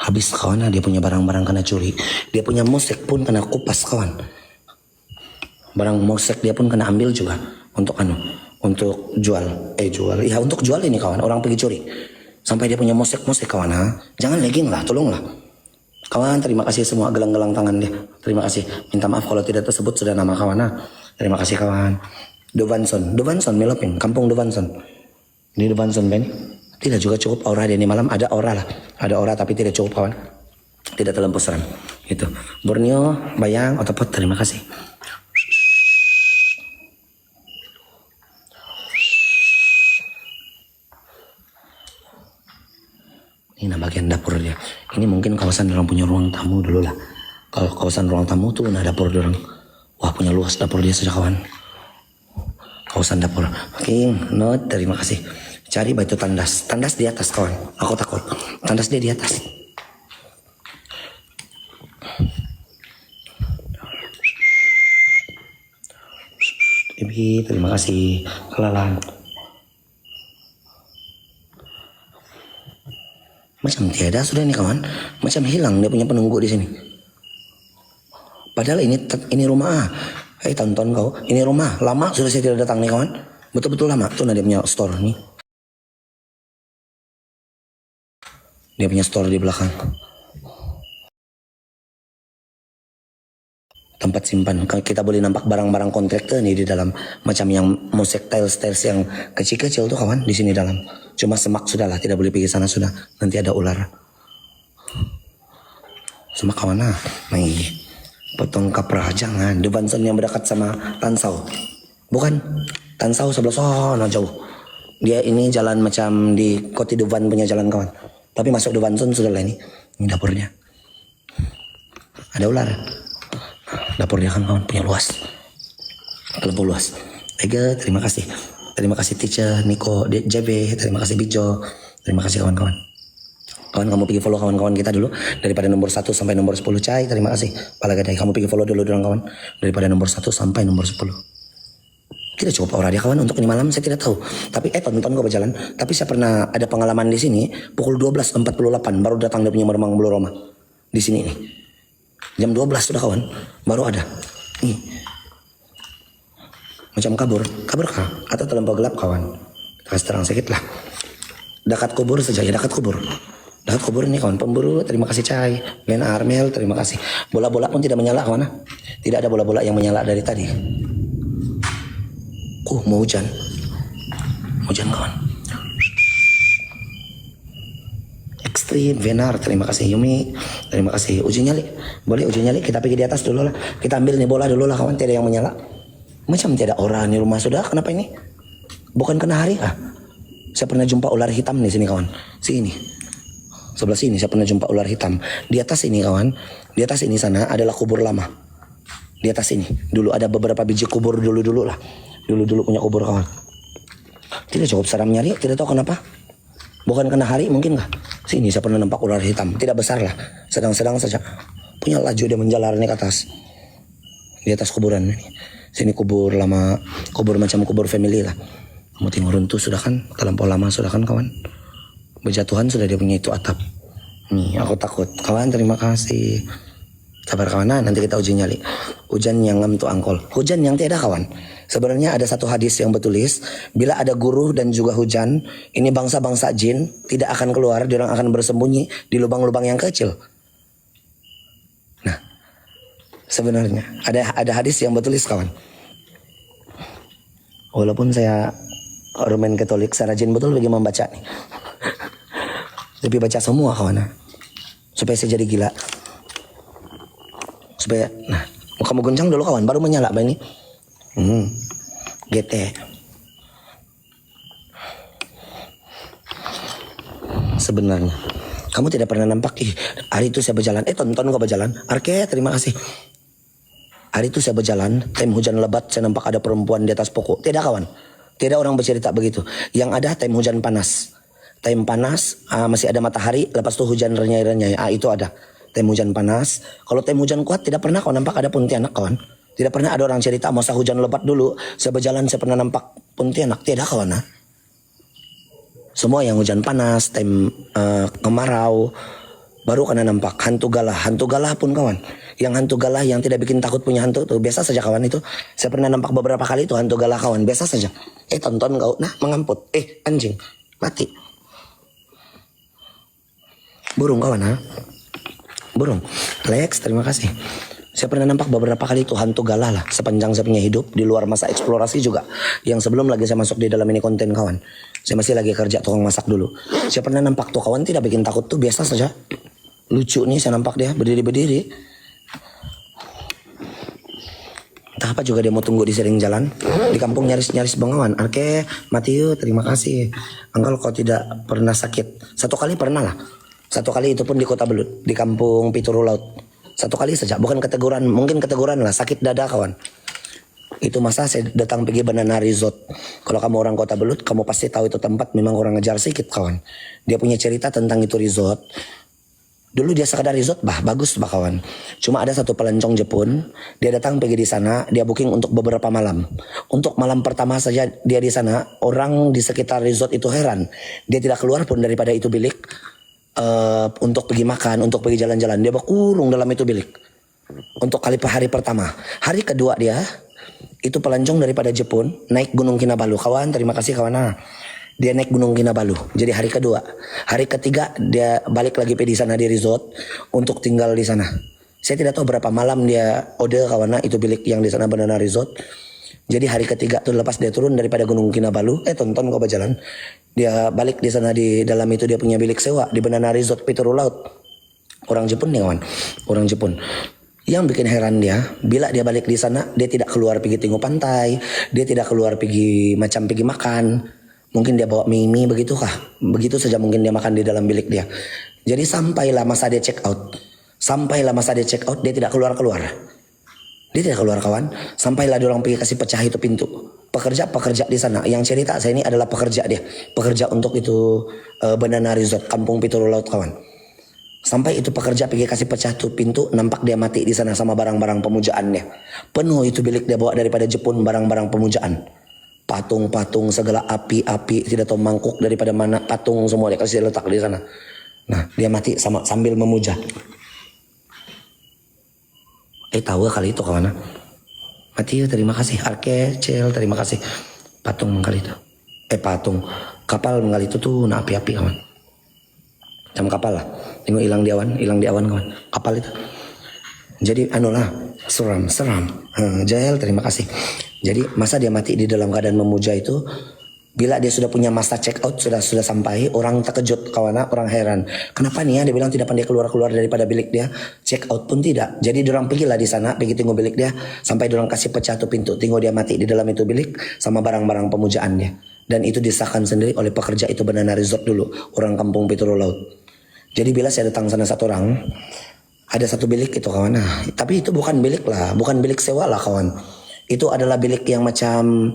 Habis kawan, dia punya barang-barang kena curi. Dia punya musik pun kena kupas kawan. Barang musik dia pun kena ambil juga. Untuk jual. Untuk jual ini kawan. Orang pergi curi. Sampai dia punya musik kawan. Jangan legging lah, tolonglah. Kawan, terima kasih semua gelang-gelang tangan dia. Terima kasih. Minta maaf kalau tidak tersebut sudah nama kawan. Terima kasih kawan. Dubanson Melopin, Kampung Dubanson. Di Dubanson Ben. Tidak juga cukup aura dia ini malam. Ada aura lah. Ada aura tapi tidak cukup kawan. Tidak terlampau seram. Itu. Borneo, Bayang, Otopot. Terima kasih. Ini bagian dapur dia. Ini mungkin kawasan orang punya ruang tamu dulu lah. Kalau kawasan ruang tamu tuh nah dapur orang. Wah punya luas dapur dia saja kawan. Kawasan dapur. Oke, note terima kasih. Cari batu tandas. Tandas di atas kawan. Aku takut. Tandas dia di atas. Ibi terima kasih. Kelalan. Macam tiada sudah nih kawan. Macam hilang dia punya penunggu di sini. Padahal ini rumah. Tonton kau. Ini rumah. Lama sudah saya tidak datang nih kawan. Betul-betul lama. Tuh nah dia punya store nih. Dia punya store di belakang. Tempat simpan. Kita boleh nampak barang-barang kontraktor nih di dalam. Macam yang musik tiles yang kecil-kecil tuh kawan. Di sini dalam. Cuma semak sudahlah. Tidak boleh pergi sana sudah. Nanti ada ular. Semak kawan lah. Nih. Potong kaprah. Jangan. Dubanson yang berdekat sama Tansau. Bukan. Tansau sebelah sana jauh. Dia ini jalan macam di Koti Duvan punya jalan kawan. Tapi masuk Dubanson sudah lah ini. Ini dapurnya. Ada ular. Dapur dia kan kawan punya luas. Terlalu luas. Ega terima kasih. Terima kasih teacher Niko JB. Terima kasih Bijo. Terima kasih kawan-kawan. Kawan kamu pergi follow kawan-kawan kita dulu. Daripada nomor 1 sampai nomor 10 Cai. Terima kasih. Palagadai kamu pergi follow dulu kawan. Daripada nomor 1 sampai nomor 10. Tidak cukup aura dia kawan untuk ini malam saya tidak tahu. Tapi tonton gue berjalan. Tapi saya pernah ada pengalaman di sini. Pukul 12.48 baru datang dia punya meremang bulu Roma. Di sini nih. Jam 12 sudah kawan. Baru ada. Nih. Macam kabur. Kabur kah? Atau terlampau gelap kawan? Kasih terang sedikit lah. Dekat kubur saja ya. Dekat kubur. Dekat kubur ini kawan. Pemburu. Terima kasih Cai. Len Armel. Terima kasih. Bola-bola pun tidak menyala kawan. Tidak ada bola-bola yang menyala dari tadi. Mau hujan. Hujan kawan. Ekstrim Venar, terima kasih Yumi. Terima kasih uji nyali. Boleh uji nyali kita pergi di atas dulu lah. Kita ambil nih bola dulu lah kawan. Tidak yang menyala. Macam tiada orang di rumah sudah. Kenapa ini? Bukan kena hari Saya pernah jumpa ular hitam di sini kawan. Sini. Sebelah sini saya pernah jumpa ular hitam. Di atas ini kawan. Di atas ini sana adalah kubur lama. Di atas ini. Dulu ada beberapa biji kubur dulu-dulu lah. Dulu-dulu punya kubur kawan. Tidak cukup seram nyari. Tidak tahu kenapa. Bukan kena hari mungkin kah? Sini saya pernah nampak ular hitam. Tidak besar lah. Sedang-sedang saja. Punya laju dia menjalar nih ke atas. Di atas kuburan ini. Sini kubur lama. Kubur macam kubur family lah. Kamu tengok runtuh sudah kan. Terlampau lama sudah kan kawan. Berjatuhan sudah dia punya itu atap. Nih aku takut. Kawan terima kasih. Sabar kawan. Nanti kita uji nyali. Hujan yang ngam tu angkol. Hujan yang tiada kawan. Sebenarnya ada satu hadis yang bertulis, bila ada guru dan juga hujan, ini bangsa-bangsa jin tidak akan keluar, diorang akan bersembunyi di lubang-lubang yang kecil. Nah, sebenarnya ada hadis yang bertulis kawan. Walaupun saya Roman Katolik, saya rajin betul bagi membaca nih. Tapi baca semua kawan, supaya saya jadi gila. Supaya, nah, kamu goncang dulu kawan, baru menyala ini. GT. Sebenarnya kamu tidak pernah nampak. Hari itu saya berjalan. Tonton kau berjalan. Arke terima kasih. Hari itu saya berjalan. Time hujan lebat. Saya nampak ada perempuan di atas pokok. Tidak kawan. Tidak orang bercerita begitu. Yang ada time hujan panas. Time panas masih ada matahari. Lepas itu hujan renyai-renyai. Itu ada. Time hujan panas. Kalau time hujan kuat tidak pernah kau nampak ada Pontianak kawan. Tidak pernah ada orang cerita masa hujan lebat dulu. Saya berjalan saya pernah nampak Pontianak. Tidak kawan. Semua yang hujan panas, time kemarau, baru kena nampak. Hantu galah. Hantu galah pun kawan. Yang hantu galah yang tidak bikin takut punya hantu tuh. Biasa saja kawan itu. Saya pernah nampak beberapa kali itu hantu galah kawan. Biasa saja. Tonton kau. Nah mengamput. Anjing. Mati. Burung kawan Burung. Lex terima kasih. Saya pernah nampak beberapa kali itu hantu galah lah sepanjang saya punya hidup di luar masa eksplorasi juga. Yang sebelum lagi saya masuk di dalam ini konten kawan. Saya masih lagi kerja tukang masak dulu. Saya pernah nampak tuh kawan tidak bikin takut tuh biasa saja. Lucu nih saya nampak dia berdiri-berdiri. Entah apa juga dia mau tunggu di sering jalan. Di kampung nyaris-nyaris bengawan. Oke, Matthew terima kasih. Engkau kau tidak pernah sakit. Satu kali pernah lah. Satu kali itu pun di Kota Belut. Di kampung Pituru Laut. Satu kali saja, bukan keteguran, mungkin keteguran lah, sakit dada kawan. Itu masa saya datang pergi Banana Resort. Kalau kamu orang Kota Belut, kamu pasti tahu itu tempat memang orang ngejar sedikit kawan. Dia punya cerita tentang itu resort. Dulu dia sekadar resort, bagus kawan. Cuma ada satu pelancong Jepun, dia datang pergi di sana, dia booking untuk beberapa malam. Untuk malam pertama saja dia di sana, orang di sekitar resort itu heran. Dia tidak keluar pun daripada itu bilik. Untuk pergi makan, untuk pergi jalan-jalan, dia berkurung dalam itu bilik. Untuk hari pertama, hari kedua dia itu pelancong daripada Jepun naik Gunung Kinabalu kawan. Terima kasih kawan. Dia naik Gunung Kinabalu. Jadi hari kedua, hari ketiga dia balik lagi di sana di resort untuk tinggal di sana. Saya tidak tahu berapa malam dia order kawan itu bilik yang di sana Banana Resort. Jadi hari ketiga tuh lepas dia turun daripada Gunung Kinabalu, tonton kau berjalan. Dia balik di sana di dalam itu dia punya bilik sewa di Banana Resort Pituru Laut. Orang Jepun nih kawan, orang Jepun. Yang bikin heran dia, bila dia balik di sana, dia tidak keluar pergi tengok pantai, dia tidak keluar pergi macam pergi makan. Mungkin dia bawa mie begitu kah? Begitu saja mungkin dia makan di dalam bilik dia. Jadi sampailah masa dia check out. Sampailah masa dia check out, dia tidak keluar-keluar. Dia tidak keluar kawan. Sampailah dia orang pergi kasih pecah itu pintu. Pekerja di sana. Yang cerita saya ini adalah pekerja dia. Pekerja untuk itu Banana Resort Kampung Pituru Laut kawan. Sampai itu pekerja pergi kasih pecah tuh pintu, nampak dia mati di sana sama barang-barang pemujaannya. Penuh itu bilik dia bawa daripada Jepun barang-barang pemujaan. Patung-patung segala api-api, tidak tahu mangkuk daripada mana patung semua dia kasih letak di sana. Nah, dia mati sambil memuja. Tahu kali itu kawan. Matthew terima kasih. Arkecel terima kasih. Patung kali itu. Patung. Kapal kali itu tuh nah api-api kawan. Jam kapal lah. Tengok hilang di awan kawan. Kapal itu. Jadi seram. Jael terima kasih. Jadi masa dia mati di dalam keadaan memuja itu, bila dia sudah punya masa check out sudah sampai, orang terkejut kawan, orang heran. Kenapa nih ya dia bilang tidak pandai keluar daripada bilik dia, check out pun tidak. Jadi dorang pergilah di sana, pergi tengok bilik dia sampai dorang kasih pecah tuh pintu, tengok dia mati di dalam itu bilik sama barang-barang pemujaannya. Dan itu disahkan sendiri oleh pekerja itu Banana Resort dulu, orang kampung Pituru Laut. Jadi bila saya datang sana satu orang, ada satu bilik itu kawan. Tapi itu bukan bilik lah, bukan bilik sewa lah kawan. Itu adalah bilik yang macam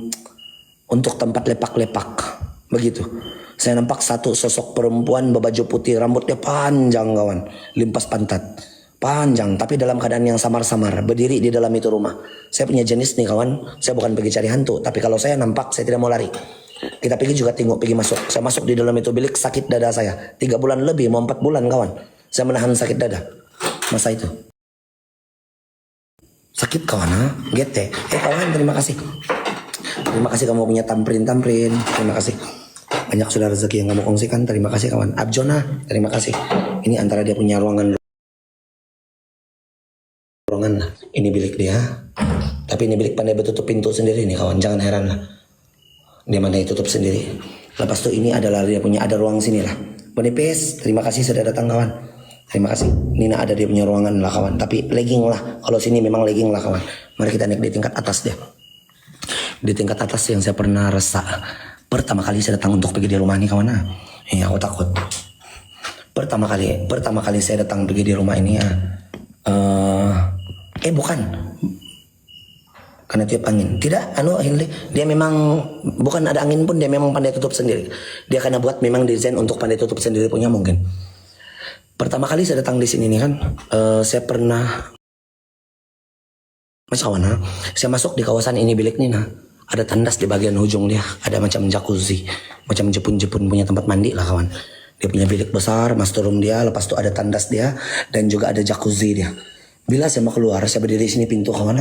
untuk tempat lepak-lepak begitu. Saya nampak satu sosok perempuan berbaju putih, rambutnya panjang kawan, limpas pantat panjang, tapi dalam keadaan yang samar-samar berdiri di dalam itu rumah. Saya punya jenis nih kawan, saya bukan pergi cari hantu, tapi kalau saya nampak saya tidak mau lari. Kita pergi juga tengok, pergi masuk. Saya masuk di dalam itu bilik, sakit dada saya 3 bulan lebih, mau 4 bulan kawan. Saya menahan sakit dada masa itu. Sakit kawan gete. Kawan terima kasih. Terima kasih kamu punya tamprin. Terima kasih. Banyak sudah rezeki yang kamu kongsikan. Terima kasih kawan. Abjona, terima kasih. Ini antara dia punya ruangan. Ini bilik dia. Tapi ini bilik pandai bertutup pintu sendiri nih kawan. Jangan heran lah. Dia pandai tutup sendiri. Lepas itu ini adalah dia punya ada ruang sini lah. Bonipes, terima kasih sudah datang kawan. Terima kasih. Nina ada dia punya ruangan lah kawan. Tapi legging lah. Kalau sini memang legging lah kawan. Mari kita naik di tingkat atas dia. Di tingkat atas yang saya pernah resah. Pertama kali saya datang untuk pergi di rumah ini kawan. Aku takut. Pertama kali saya datang pergi di rumah ini ya. Bukan. Karena tiup angin. Tidak, dia memang bukan ada angin pun dia memang pandai tutup sendiri. Dia karena buat memang desain untuk pandai tutup sendiri punya mungkin. Pertama kali saya datang di sini nih kan, saya pernah macam mana? Saya masuk di kawasan ini bilik nih ada tandas di bagian ujung dia, ada macam jacuzzi, macam Jepun punya tempat mandi lah kawan. Dia punya bilik besar, master room dia, lepas itu ada tandas dia dan juga ada jacuzzi dia. Bila saya mau keluar, saya berdiri di sini pintu kawan.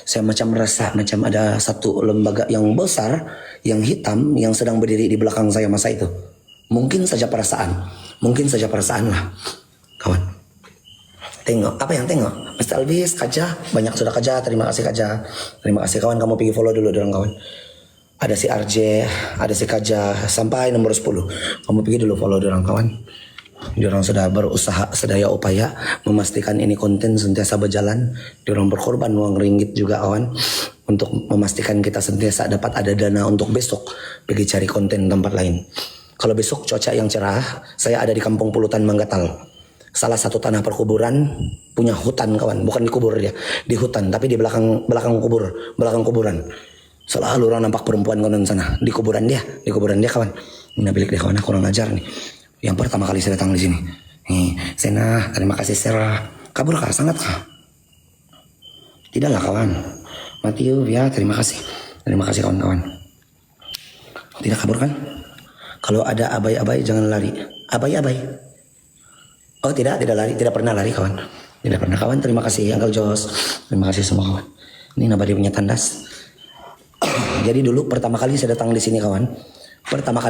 Saya macam merasa macam ada satu lembaga yang besar, yang hitam, yang sedang berdiri di belakang saya masa itu. Mungkin saja perasaan lah, kawan. Tengok, apa yang tengok? Mr. Alvis, Kaja, banyak sudah Kaja, terima kasih Kaja. Terima kasih kawan, kamu pergi follow dulu dorang kawan. Ada si RJ, ada si Kaja, sampai nomor 10. Kamu pergi dulu follow dorang kawan. Diorang sudah berusaha sedaya upaya memastikan ini konten sentiasa berjalan. Diorang berkorban uang ringgit juga kawan, untuk memastikan kita sentiasa dapat ada dana untuk besok pergi cari konten tempat lain. Kalau besok cuaca yang cerah, saya ada di Kampung Pulutan Manggatal. Salah satu tanah perkuburan punya hutan kawan, bukan di kubur dia, di hutan, tapi di belakang kuburan. Selalu orang nampak perempuan kawan sana di kuburan dia kawan. Ini bilik dia kawan, aku kurang ajar nih. Yang pertama kali saya datang di sini. Nih, Sena, terima kasih Sarah. Kabur kah? Sangat kah? Tidaklah kawan. Matthew, ya terima kasih. Terima kasih kawan-kawan. Tidak kabur kan? Kalau ada abai-abai jangan lari. Abai-abai. Oh tidak lari, tidak pernah lari kawan. Tidak pernah kawan, terima kasih Uncle Jos. Terima kasih semua kawan. Ini nabadi punya tandas. Jadi dulu pertama kali saya datang di sini kawan. Pertama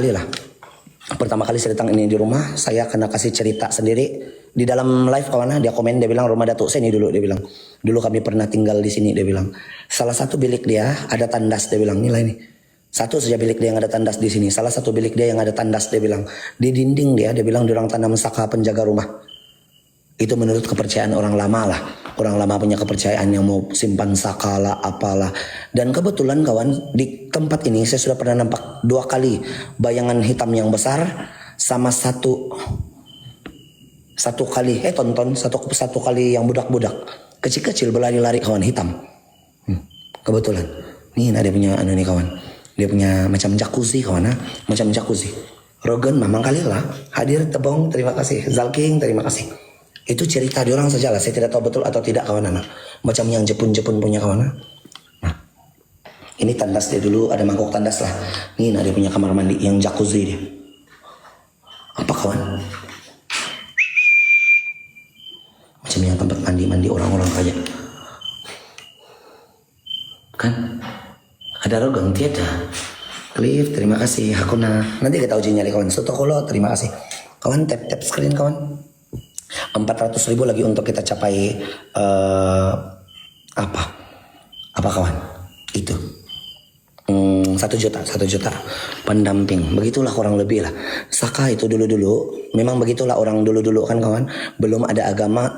kali saya datang ini di rumah, saya kena kasih cerita sendiri. Di dalam live kawan, dia komen, dia bilang rumah Datuk Seni dulu, dia bilang. Dulu kami pernah tinggal di sini, dia bilang. Salah satu bilik dia ada tandas, dia bilang. Nilai ini. Satu saja bilik dia yang ada tandas di sini. Salah satu bilik dia yang ada tandas, dia bilang. Di dinding dia bilang diorang tanam saka penjaga rumah. Itu menurut kepercayaan orang lama lah. Orang lama punya kepercayaan yang mau simpan saka lah, apalah. Dan kebetulan kawan, di tempat ini saya sudah pernah nampak 2 kali bayangan hitam yang besar sama satu kali satu kali yang budak-budak kecil-kecil berlari-lari kawan hitam. Kebetulan. Nih ada punya nih kawan. Dia punya macam jacuzzi kawan, macam jacuzzi. Rogan mamang kali lah hadir tebong, terima kasih. Zalking, terima kasih. Itu cerita diorang saja lah, saya tidak tahu betul atau tidak kawan anak. Macam yang Jepun punya kawan. Nah, ini tandas dia dulu, ada mangkok tandas lah. Ini dia punya kamar mandi yang jacuzzi dia. Apa kawan? Macam yang tempat mandi orang-orang kaya. Kan? Ada Rogang tiada. Cliff, terima kasih. Hakuna. Nanti kita uji nyali kawan. Sotokolo, terima kasih. Kawan tap screen kawan. 400.000 lagi untuk kita capai apa kawan? Itu 1 juta pendamping. Begitulah kurang lebih lah. Saka itu dulu memang begitulah orang dulu kan kawan. Belum ada agama,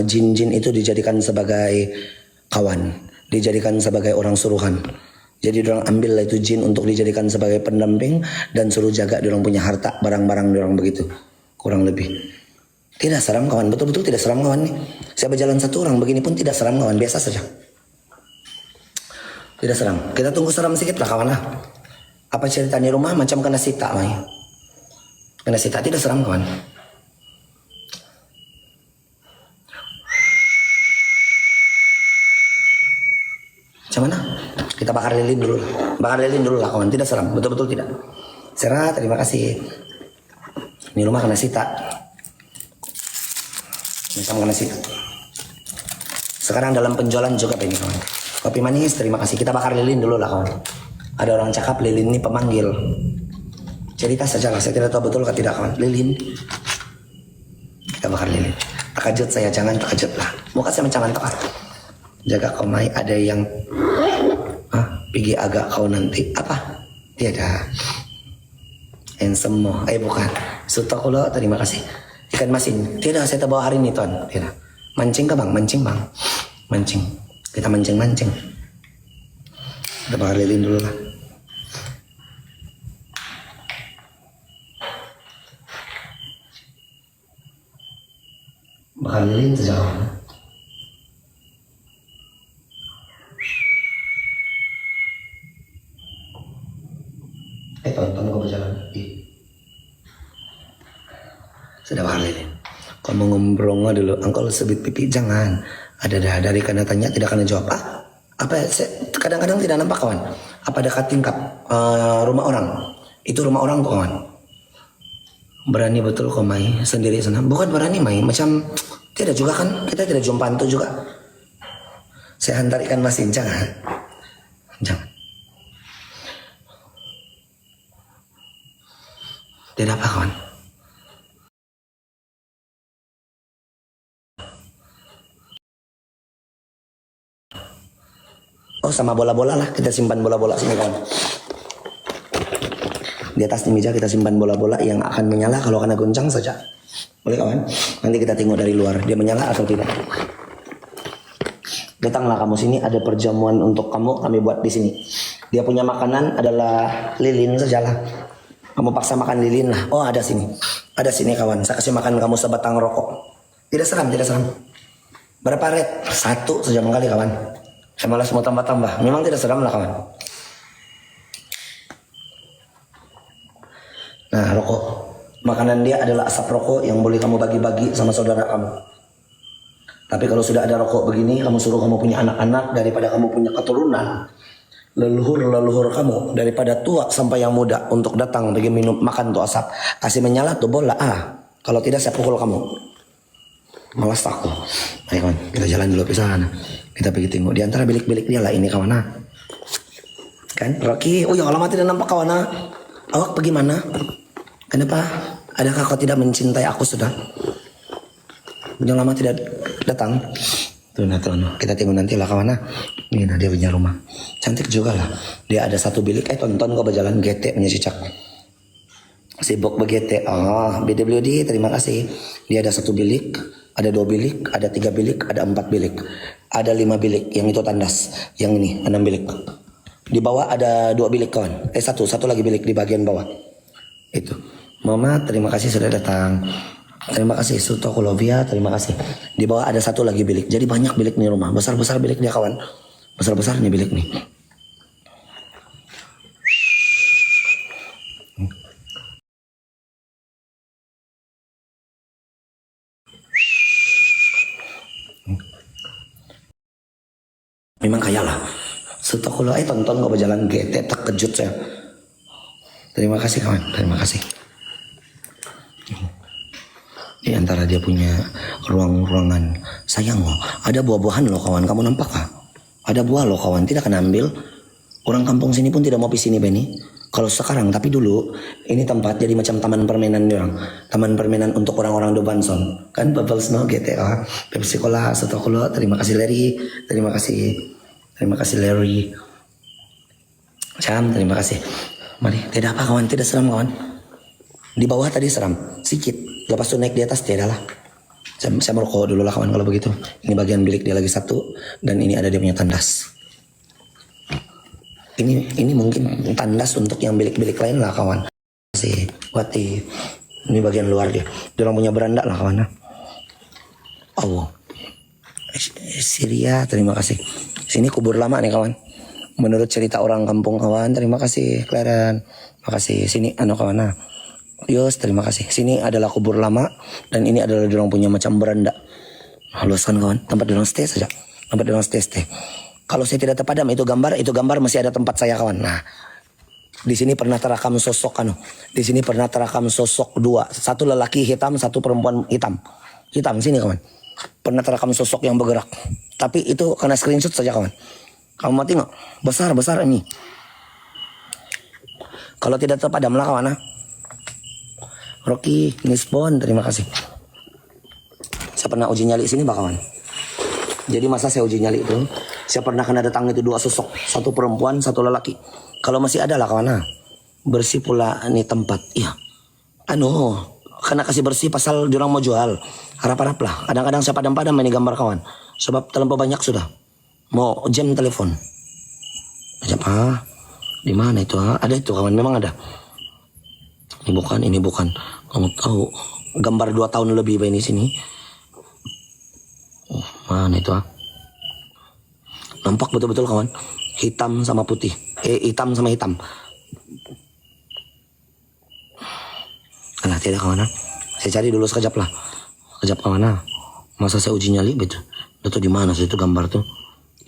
jin-jin itu dijadikan sebagai kawan, dijadikan sebagai orang suruhan. Jadi orang ambil itu jin untuk dijadikan sebagai pendamping dan suruh jaga orang punya harta, barang-barang orang begitu. Kurang lebih. Tidak seram kawan, betul-betul tidak seram kawan nih. Saya berjalan 1 orang begini pun tidak seram kawan, biasa saja. Tidak seram. Kita tunggu seram sedikit lah kawan lah. Apa cerita di rumah macam kena sita mai. Kena sita tidak seram kawan. Macam mana? Kita bakar lilin dulu lah kawan, tidak seram, betul-betul tidak. Serah, terima kasih. Ini rumah kena sita. Macam kena sita. Sekarang dalam penjualan juga ini kawan. Kopi manis, terima kasih. Kita bakar lilin dulu lah kawan. Ada orang cakap lilin ini pemanggil. Cerita saja lah, saya tidak tahu betul atau tidak kawan. Lilin. Kita bakar lilin. Terkejut saya, jangan terkejut lah. Muka saya macam mana? Jaga kau mai, ada yang pergi agak kau nanti apa? Tiada. Handsome mo. Bukan. Sutokolo, terima kasih. Ikan masin. Tidak, saya tak bawa hari ini tuan. Tidak. Mancing ke bang? Mancing bang. Mancing. Kita mancing. Kita bakar lilin dulu lah. Bakar lilin sejauh. Tonton kau berjalan. Sudah bakar lilin. Kau mau ngombrong dulu. Engkau sebut pipi jangan. Ada dari karena tanya tidak akan jawab. Apa? Kadang-kadang tidak nampak kawan. Apa dekat tingkap rumah orang? Itu rumah orang kok kawan. Berani betul kau mai sendiri sana. Bukan berani mai. Macam tidak juga kan. Kita tidak jumpa itu juga. Saya hantar ikan masin. Jangan. Tidak apa kawan. Oh, sama bola-bola lah. Kita simpan bola-bola sini kawan. Di atas meja kita simpan bola-bola yang akan menyala kalau kena goncang saja. Boleh kawan? Nanti kita tengok dari luar dia menyala atau tidak. Datanglah kamu sini, ada perjamuan untuk kamu, kami buat di sini. Dia punya makanan adalah lilin sajalah. Kamu paksa makan lilin lah. Oh, ada sini. Ada sini kawan. Saya kasih makan kamu sebatang rokok. Tidak seram, tidak seram. Berapa red? 1 saja kali kawan. Saya malas mau tambah-tambah. Memang tidak seram lah kawan. Nah, rokok. Makanan dia adalah asap rokok yang boleh kamu bagi-bagi sama saudara kamu. Tapi kalau sudah ada rokok begini, kamu suruh kamu punya anak-anak daripada kamu punya keturunan. Leluhur kamu daripada tua sampai yang muda untuk datang bagi minum makan tuh asap. Kasih menyala tuh bola. Kalau tidak saya pukul kamu. Malas aku. Ayo kawan, kita jalan dulu ke sana. Kita pergi tengok di antara bilik-bilik dia lah ini kawan. Kan, Rocky. Oh ya, lama tidak nampak kawan. Awak pergi mana? Kenapa? Adakah kau tidak mencintai aku sudah? Udah lama tidak datang. Tuh, kita tengok nanti lah kawan. Ini nah dia punya rumah. Cantik juga lah. Dia ada 1 bilik. Tonton kau berjalan getek punya cicak. Sibuk begitu. BWD terima kasih. Dia ada 1 bilik, ada 2 bilik, ada 3 bilik, ada 4 bilik, ada 5 bilik. Yang itu tandas. Yang ini 6 bilik. Di bawah ada 2 bilik kawan. Satu lagi bilik di bagian bawah. Itu. Mama terima kasih sudah datang. Terima kasih Sutokulovia, terima kasih. Di bawah ada 1 lagi bilik. Jadi banyak bilik nih rumah. Besar-besar bilik dia kawan. Besar-besar nih bilik nih. Memang kaya lah. Sutokulovia tonton kau berjalan GT terkejut saya. Terima kasih kawan, terima kasih. Di antara dia punya ruang-ruangan. Sayang loh, ada buah-buahan loh kawan. Kamu nampak kah? Ada buah loh kawan, tidak akan ambil. Orang kampung sini pun tidak mau pisini Benny. Kalau sekarang, tapi dulu ini tempat jadi macam taman permainan orang. Taman permainan untuk orang-orang Dobanson. Kan Bubbles no GTA, Pepsi Cola, Sotokolo. Terima kasih Larry, terima kasih Larry. Terima kasih. Mari, tidak apa kawan, tidak seram kawan. Di bawah tadi seram, sedikit. Lepas itu naik di atas, tidak lah. Saya merokok dulu lah kawan kalau begitu. Ini bagian bilik dia lagi 1. Dan ini ada dia punya tandas. Ini mungkin tandas untuk yang bilik-bilik lain lah kawan. Si Wati. Ini bagian luar dia. Dia orang punya beranda lah kawan. Oh. Syria, terima kasih. Sini kubur lama nih kawan. Menurut cerita orang kampung kawan. Terima kasih Claren. Makasih. Sini kawan. Yos, terima kasih. Sini adalah kubur lama dan ini adalah dorong punya macam beranda. Haluskan kawan, tempat dorong stay saja. Tempat dorong stay. Kalau saya tidak terpadam itu gambar masih ada tempat saya kawan. Nah, di sini pernah terakam sosok Di sini pernah terakam sosok 2, 1 lelaki hitam, 1 perempuan hitam. Hitam sini kawan. Pernah terakam sosok yang bergerak. Tapi itu karena screenshot saja kawan. Kamu mau tengok, besar ini. Kalau tidak terpadam lah kawan. Rocky, Nispon, terima kasih. Saya pernah uji nyali sini bakawan. Jadi masa saya uji nyali itu, saya pernah kena datang itu 2 sosok, 1 perempuan, 1 lelaki. Kalau masih ada lah kawan, bersih pula ini tempat. Iya, kena kasih bersih pasal diorang mau jual. Harap-harap lah. Kadang-kadang saya padam-padam ini gambar kawan. Sebab terlampau banyak sudah. Mau jam telepon. Siapa? Di mana itu? Ada itu kawan, memang ada. Ini bukan. Kamu tahu gambar 2 tahun lebih ini sini. Mana itu Nampak betul-betul kawan. Hitam sama putih. Hitam sama hitam. Alah tidak kawan. Saya cari dulu sekejap lah. Sekejap kawan. Masa saya uji nyali betul. Itu di mana sih itu gambar tuh?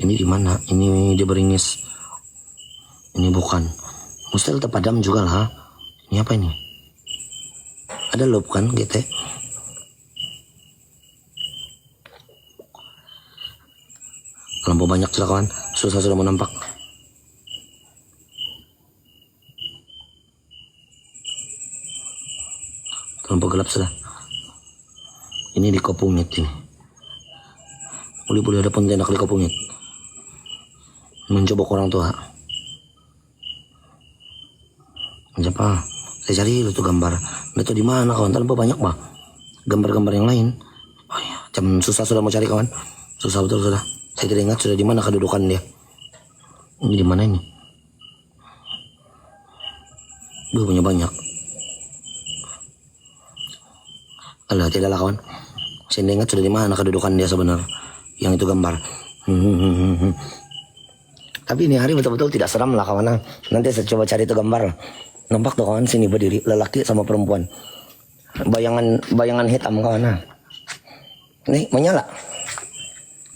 Ini di mana? Ini di Beringis. Ini bukan. Mustahil terpadam juga lah. Ini apa ini? Ada loop kan gitu. Lampu banyak sudah kawan. Sudah mau nampak. Lampu gelap sudah. Ini di Kopungit ini. Boleh ada pontianak di Kopungit. Mencoba orang tua. Siapa? Saya cari itu gambar. Itu di mana kawan? Tanpa banyak bah. Gambar-gambar yang lain. Oh ya, jam susah sudah mau cari kawan. Susah betul sudah. Saya tidak ingat sudah di mana kedudukan dia. Ini di mana ini? Duh, punya banyak. Alah, tidaklah kawan. Saya tidak ingat sudah di mana kedudukan dia sebenarnya. Yang itu gambar. Tapi ini hari betul-betul tidak seram lah kawan. Nanti saya coba cari itu gambar. Nampak tuh kawan, sini berdiri lelaki sama perempuan. Bayangan hitam kawan. Nih menyala.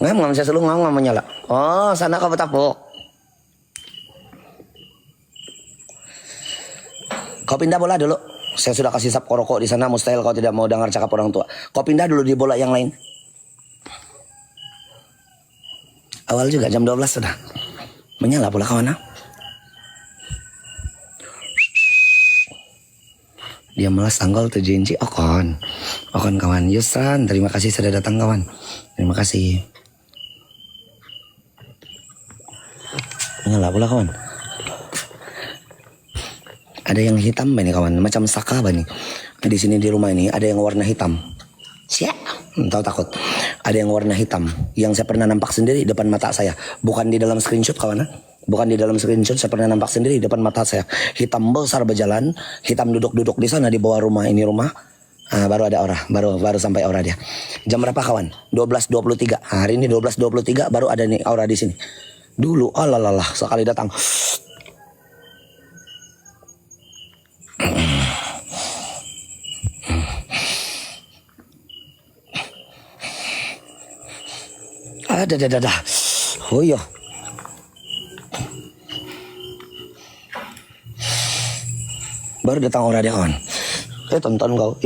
Ngam saya selalu ngam menyala. Oh, sana kau betapuk. Kau pindah bola dulu. Saya sudah kasih sap rokok di sana, mustahil kau tidak mau dengar cakap orang tua. Kau pindah dulu di bola yang lain. Awal juga jam 12 sudah. Menyala pula kawan. Dia malas tanggal 7 inci. Okon kawan. Yusran, terima kasih sudah datang kawan. Terima kasih. Menyala pula kawan. Ada yang hitam nih kawan, macam saka nih. Di sini di rumah ini ada yang warna hitam. Siap, tahu takut. Ada yang warna hitam yang saya pernah nampak sendiri di depan mata saya. Bukan di dalam screenshot kawan. Bukan di dalam screenshot, saya pernah nampak sendiri di depan mata saya. Hitam besar berjalan, hitam duduk-duduk di sana di bawah rumah ini rumah. Baru ada aura, baru sampai aura dia. Jam berapa kawan? 12.23. Hari ini 12.23 baru ada nih aura di sini. Dulu alalah sekali datang. Ada. Oh iya. Baru datang orang dia kawan. Tonton kau.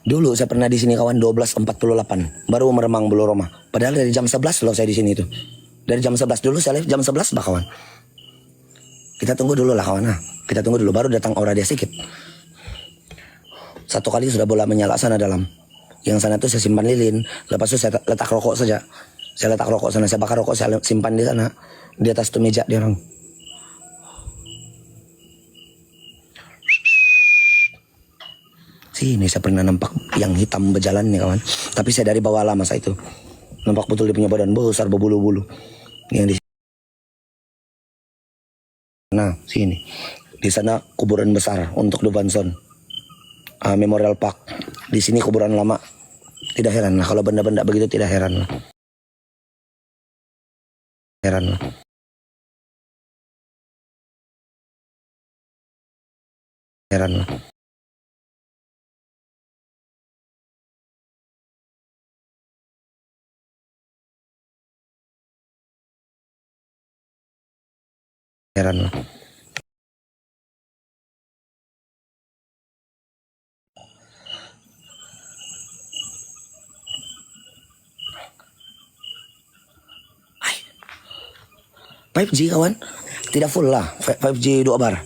Dulu saya pernah di sini kawan 12.48. Baru meremang bulu Roma. Padahal dari jam 11 loh saya di sini itu. Dari jam 11 dulu saya live jam 11 bah kawan. Kita tunggu dulu lah kawan. Kita tunggu dulu baru datang aura dia sedikit. Satu kali sudah bola menyala sana dalam. Yang sana tuh saya simpan lilin. Lepas itu saya letak rokok saja. Saya letak rokok sana, saya bakar rokok, saya simpan di sana. Di atas tuh meja dia orang. Sini saya pernah nampak yang hitam berjalan nih kawan. Tapi saya dari bawah lama masa itu. Nampak betul dia punya badan besar berbulu-bulu. Yang di sana sini. Di sana kuburan besar untuk Duvanson. Memorial Park. Di sini kuburan lama. Tidak heran lah kalau benda-benda begitu, tidak heran lah. Heran lah. Heran lah. Heran lah. Hai. 5G kawan. Tidak full lah. 5G 2 bar.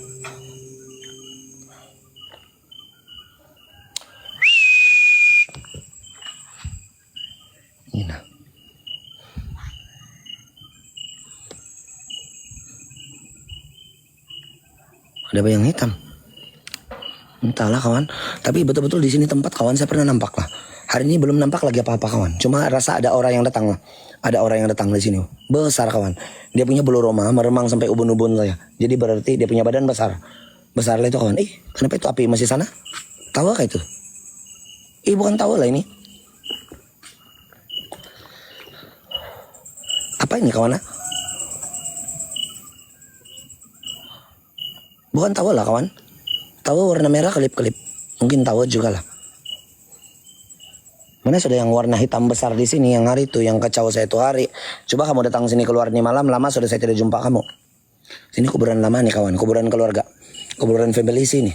Ini nah. Ada bayang hitam. Entahlah kawan. Tapi betul-betul di sini tempat kawan saya pernah nampak lah. Hari ini belum nampak lagi apa-apa kawan. Cuma rasa ada orang yang datang lah. Ada orang yang datang di sini. Besar kawan. Dia punya bulu roma meremang sampai ubun-ubun saya. Jadi berarti dia punya badan besar. Besar lah itu kawan. Kenapa itu api masih sana? Tahu kah itu? Bukan tahu lah ini. Apa ini kawan? Bukan tahu lah kawan. Tahu warna merah kelip-kelip. Mungkin tahu juga lah. Mana sudah yang warna hitam besar di sini yang hari itu yang kacau saya itu hari. Coba kamu datang sini keluar nih malam, lama sudah saya tidak jumpa kamu. Sini kuburan lama nih kawan, kuburan keluarga. Kuburan family sini.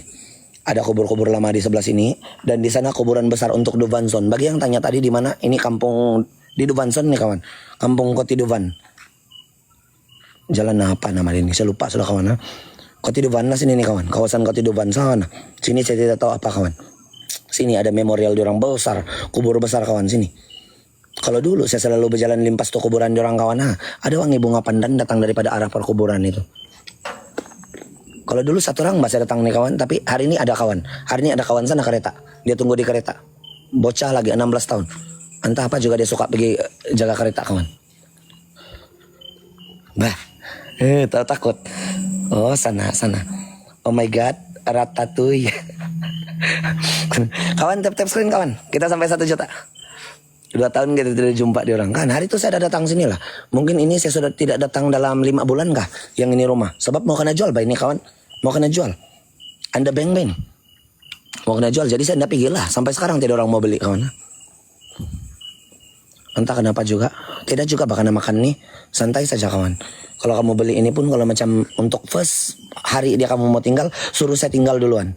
Ada kubur-kubur lama di sebelah sini dan di sana kuburan besar untuk Duvanson. Bagi yang tanya tadi di mana, ini kampung di Duvanson nih kawan. Kampung Koti Duvan. Jalan apa nama ini? Saya lupa sudah kawan. Koti Duvan lah sini nih kawan. Kawasan Koti Duvan sana. Sini saya tidak tahu apa kawan. Sini ada memorial di orang besar. Kubur besar kawan sini. Kalau dulu saya selalu berjalan limpas tuh kuburan di orang kawan, ada wangi bunga pandan datang daripada arah perkuburan itu. Kalau dulu satu orang saya datang nih kawan, tapi hari ini ada kawan. Hari ini ada kawan sana kereta. Dia tunggu di kereta. Bocah lagi 16 tahun. Entah apa juga dia suka pergi jaga kereta kawan. Bah, takut. Oh sana. Oh my god, Ratatouille. Kawan tap screen kawan. Kita sampai 1 juta. 2 tahun kita tidak jumpa di orang. Kan hari itu saya ada datang sini lah. Mungkin ini saya sudah tidak datang dalam 5 bulan kah yang ini rumah. Sebab mau kena jual ini kawan. Mau kena jual. Anda beng. Mau kena jual. Jadi saya tidak pergi lah. Sampai sekarang tidak orang mau beli kawan. Entah kenapa juga. Tidak juga bahkan makan nih. Santai saja kawan. Kalau kamu beli ini pun kalau macam untuk first hari dia kamu mau tinggal. Suruh saya tinggal duluan.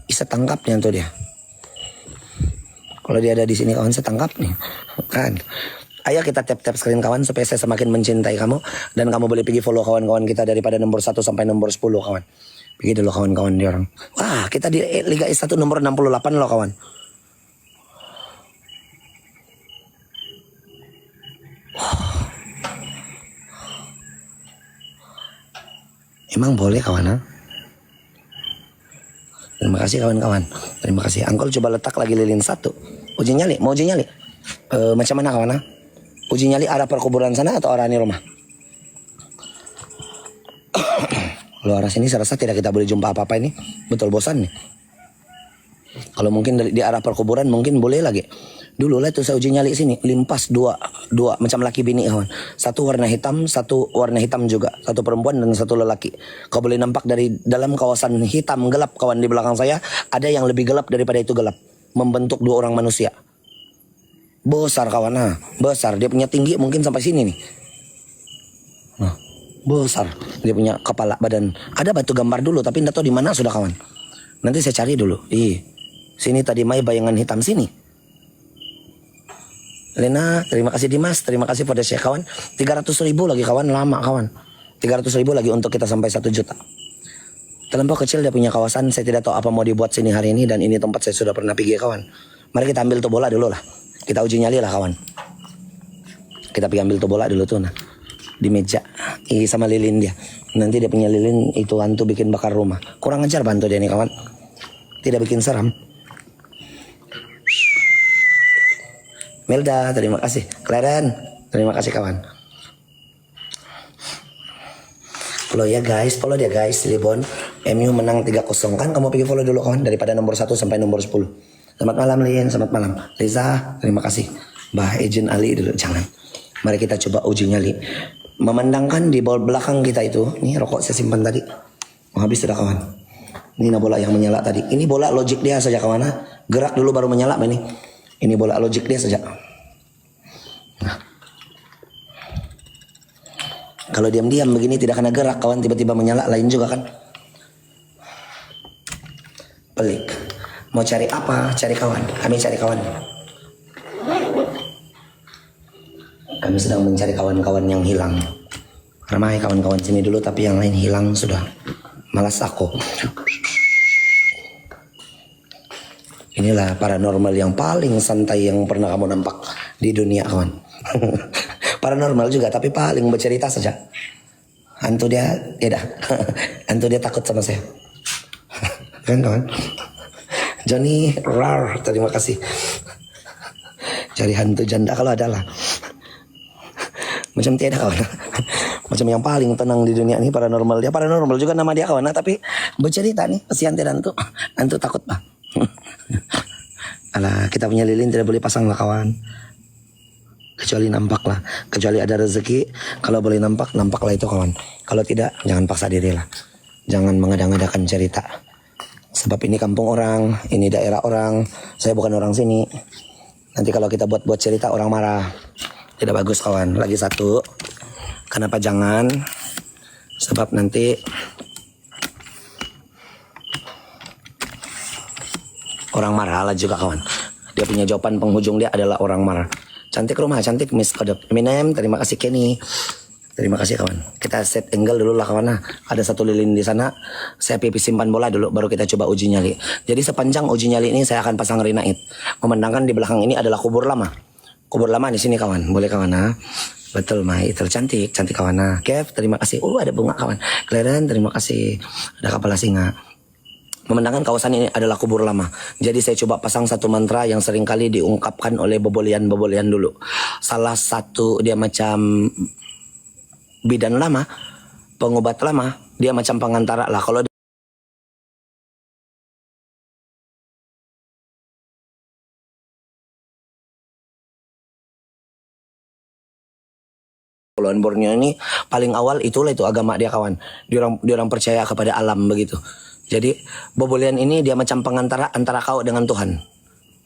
Bisa tangkapnya tuh dia. Kalau dia ada di sini kawan saya tangkap nih. Kan. Ayo kita tap screen kawan supaya saya semakin mencintai kamu. Dan kamu boleh pergi follow kawan-kawan kita daripada nomor 1 sampai nomor 10 kawan. Pergi dulu kawan-kawan di orang. Wah kita di Liga S1 nomor 68 loh kawan. Emang boleh kawan ha? Terima kasih kawan-kawan. Terima kasih. Angkol coba letak lagi lilin 1. Uji nyali. Mau uji nyali? Macam mana kawan? Uji nyali arah perkuburan sana atau arah ini rumah? Kalau arah sini saya rasa tidak kita boleh jumpa apa-apa ini. Betul bosan nih. Kalau mungkin di arah perkuburan mungkin boleh lagi. Dulu lah itu saya uji nyali sini. Limpas dua macam laki bini kawan. Satu warna hitam, satu warna hitam juga. Satu perempuan dan satu lelaki. Kau boleh nampak dari dalam kawasan hitam gelap kawan di belakang saya. Ada yang lebih gelap daripada itu gelap. Membentuk 2 orang manusia. Besar kawan, besar. Dia punya tinggi mungkin sampai sini nih. Besar. Dia punya kepala badan. Ada batu gambar dulu tapi tidak tahu di mana sudah kawan. Nanti saya cari dulu. Sini tadi mai bayangan hitam sini. Lena, terima kasih Dimas, terima kasih pada Syekh kawan. 300.000 lagi kawan, lama kawan. 300.000 lagi untuk kita sampai 1 juta. Terlampau kecil dia punya kawasan, saya tidak tahu apa mau dibuat sini hari ini dan ini tempat saya sudah pernah pergi kawan. Mari kita ambil tuh bola dulu lah. Kita uji nyali lah kawan. Kita pergi ambil tuh bola dulu tuh di meja. Sama lilin dia. Nanti dia punya lilin itu hantu bikin bakar rumah. Kurang ajar bantu dia nih kawan. Tidak bikin seram. Melda, terima kasih. Klaren, terima kasih kawan. Follow ya guys, follow dia guys. Cirebon, MU menang 3-0 kan. Kamu pergi follow dulu kawan. Daripada nomor 1 sampai nomor 10. Selamat malam Lin, selamat malam. Liza, terima kasih. Mbah Ejen Ali dulu, jangan. Mari kita coba uji nyali. Memandangkan di bawah belakang kita itu. Ini rokok saya simpan tadi. Mau habis sudah kawan. Ini bola yang menyala tadi. Ini bola logik dia saja kawan. Gerak dulu baru menyala ini. Ini bola logik dia saja. Kalau diam-diam begini tidak kena gerak kawan, tiba-tiba menyala lain juga kan. Pelik. Mau cari apa? Cari kawan. Kami cari kawan. Kami sedang mencari kawan-kawan yang hilang. Ramai kawan-kawan sini dulu tapi yang lain hilang sudah. Malas aku. Inilah paranormal yang paling santai yang pernah kamu nampak di dunia kawan. Paranormal juga tapi paling bercerita saja. Hantu dia dah. Hantu dia takut sama saya. Kan kawan? Johnny rar, terima kasih. Cari hantu janda kalau ada lah. Macam tiada kawan. Macam yang paling tenang di dunia ini paranormal. Dia paranormal juga nama dia kawan. Tapi bercerita nih kasihan tiada hantu. Hantu takut bah. Alah, kita punya lilin tidak boleh pasang lah kawan. Kecuali nampak lah. Kecuali ada rezeki. Kalau boleh nampak, nampaklah itu kawan. Kalau tidak, jangan paksa diri lah. Jangan mengada-ngadakan cerita. Sebab ini kampung orang, ini daerah orang. Saya bukan orang sini. Nanti kalau kita buat cerita orang marah. Tidak bagus kawan. Lagi satu. Kenapa jangan? Sebab nanti orang marah lah juga kawan. Dia punya jawaban penghujung dia adalah orang marah. Cantik rumah, cantik Miss Kodok. Eminem, terima kasih Kenny. Terima kasih kawan. Kita set angle dulu lah kawan. Ada satu lilin di sana. Saya pipi simpan bola dulu, baru kita coba uji nyali. Jadi sepanjang uji nyali ini saya akan pasang rinait. Memandangkan di belakang ini adalah kubur lama. kubur lama di sini kawan. Boleh kawan ha? Betul Mai, tercantik, cantik kawan ha. Kev, terima kasih. Ada bunga kawan. Kleren, terima kasih. Ada kepala singa. Memandangkan kawasan ini adalah kubur lama. Jadi saya coba pasang satu mantra yang seringkali diungkapkan oleh bobolian-bobolian dulu. Salah satu dia macam bidan lama, pengobat lama, dia macam pengantara lah. Kalau Kepulauan Borneo ini paling awal itulah itu agama dia kawan. Dia orang percaya kepada alam begitu. Jadi bobolian ini dia macam pengantara antara kau dengan Tuhan.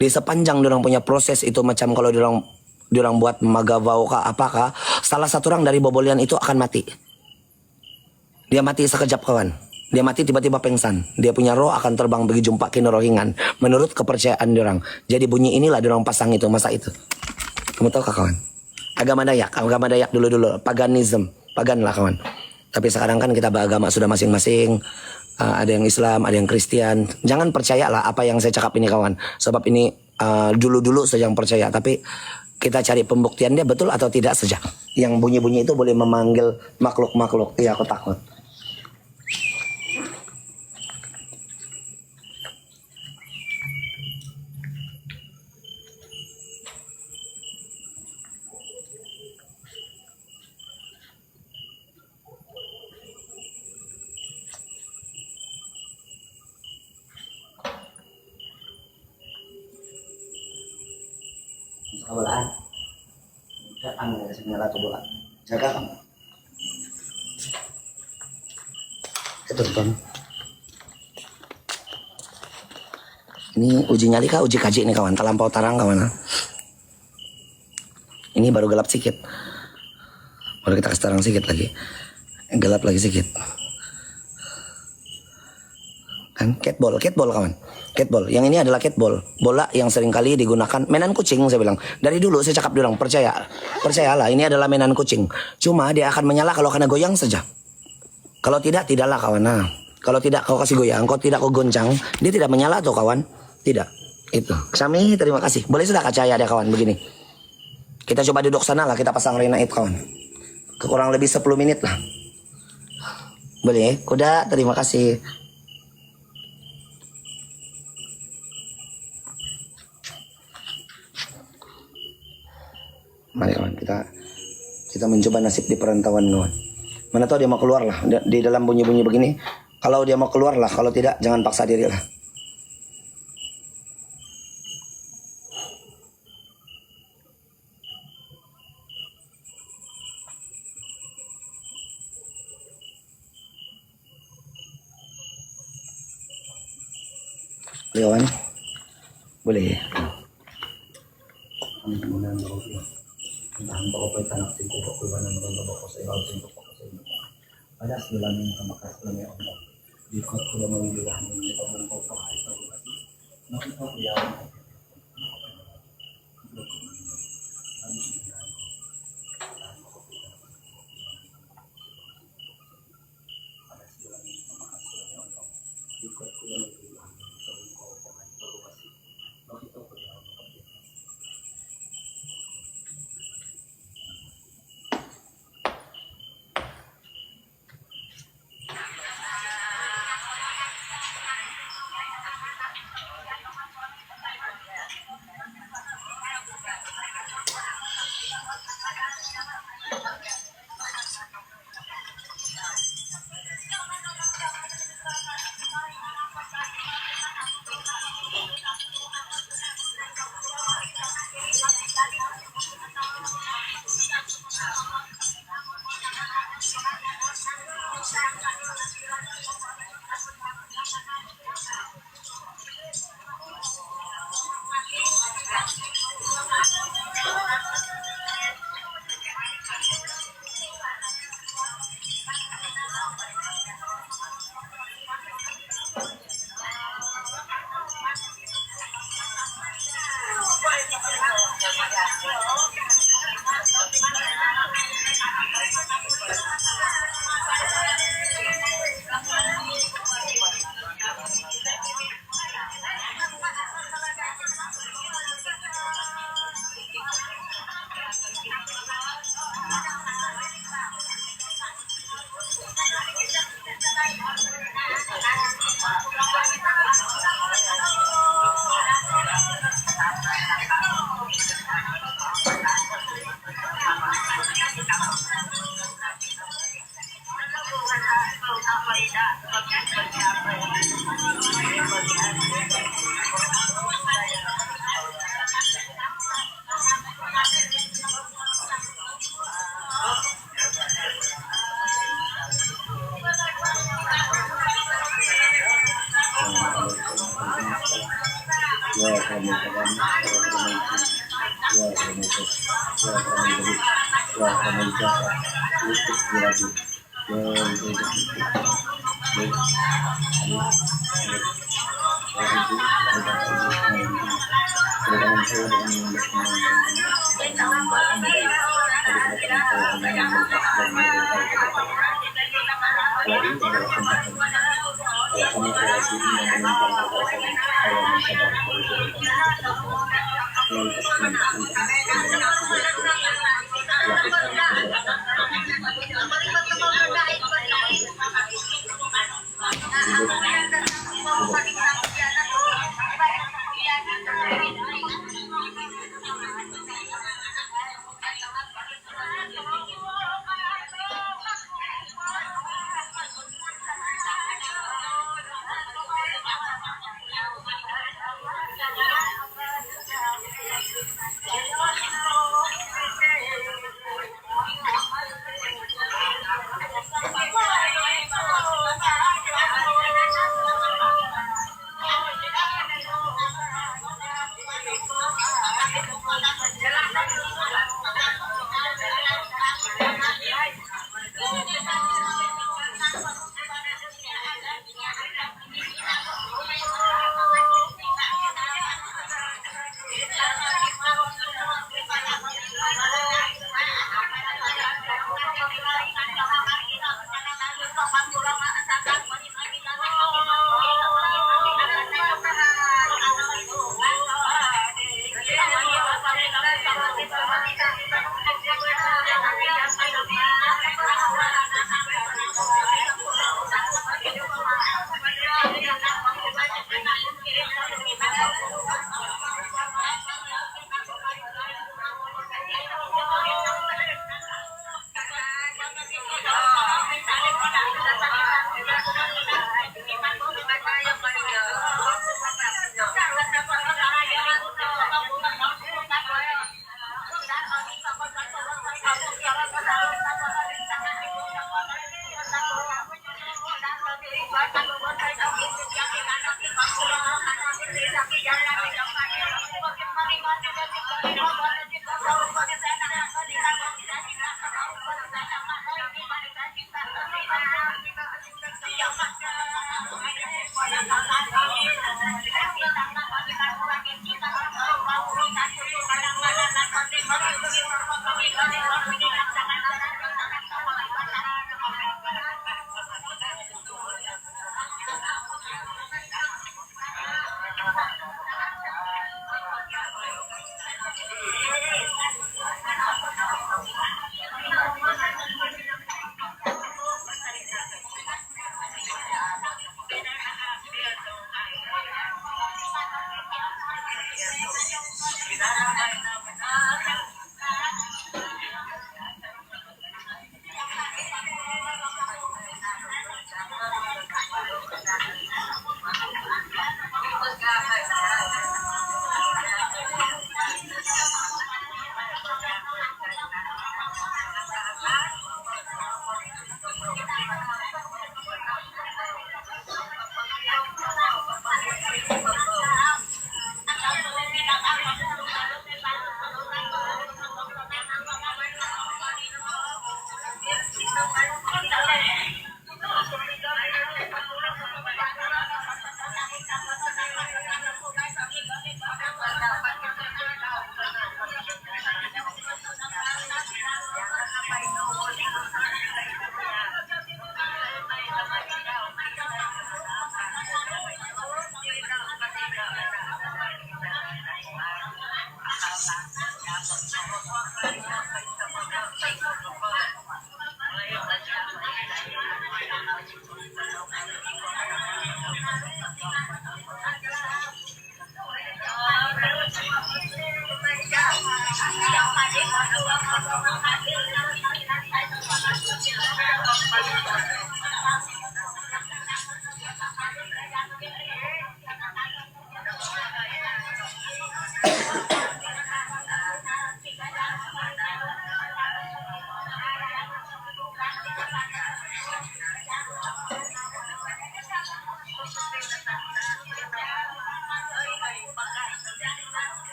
Di sepanjang orang punya proses itu macam kalau orang buat magavau kah apakah, salah satu orang dari bobolian itu akan mati. Dia mati sekejap kawan. Dia mati tiba-tiba pengsan. Dia punya roh akan terbang pergi jumpa kinorohingan. Menurut kepercayaan orang. Jadi bunyi inilah orang pasang itu masa itu. Kamu tahu kah kawan? Agama Dayak dulu, paganism, pagan lah kawan. Tapi sekarang kan kita beragama sudah masing-masing. Ada yang Islam, ada yang Kristen. Jangan percayalah apa yang saya cakap ini kawan. Sebab ini dulu-dulu saya yang percaya. Tapi kita cari pembuktian dia betul atau tidak saja. Yang bunyi-bunyi itu boleh memanggil makhluk-makhluk. Iya aku takut. Bolaan. Datang ya sebenarnya tuh bola. Jaga kamu. Itu kan. Ini uji nyali kah uji kaji nih kawan. Terlampau tarang kawan. Ini baru gelap sedikit. Baru kita kasih terang sedikit lagi. Gelap lagi sedikit. Kan catball kawan. Catball. Yang ini adalah catball. Bola yang seringkali digunakan mainan kucing saya bilang. Dari dulu saya cakap bilang percayalah ini adalah mainan kucing. Cuma dia akan menyala kalau kena goyang saja. Kalau tidak tidaklah kawan. Nah, kalau tidak kau kasih goyang, kau tidak kau goncang, dia tidak menyala tuh kawan. Tidak. Itu. Sami terima kasih. Boleh sudah kacaya dia kawan begini. Kita coba duduk sana lah kita pasang renaip kawan. Kurang lebih 10 menit lah. Boleh? Kuda terima kasih. Mari kawan kita mencoba nasib di perantauan kawan. Mana tahu dia mau keluar lah di dalam bunyi-bunyi begini. Kalau dia mau keluar lah, kalau tidak jangan paksa diri lah. Boleh kawan? Boleh. Tahan ko pa tanak tin ko ko nan ron ba ko sa ibang tin ko sa inyo. Padas dalam yung kamakas na may onda. Di ko ko lang yung dilahan ng pamong ko pa ay sa ulat. Nakita ko yan.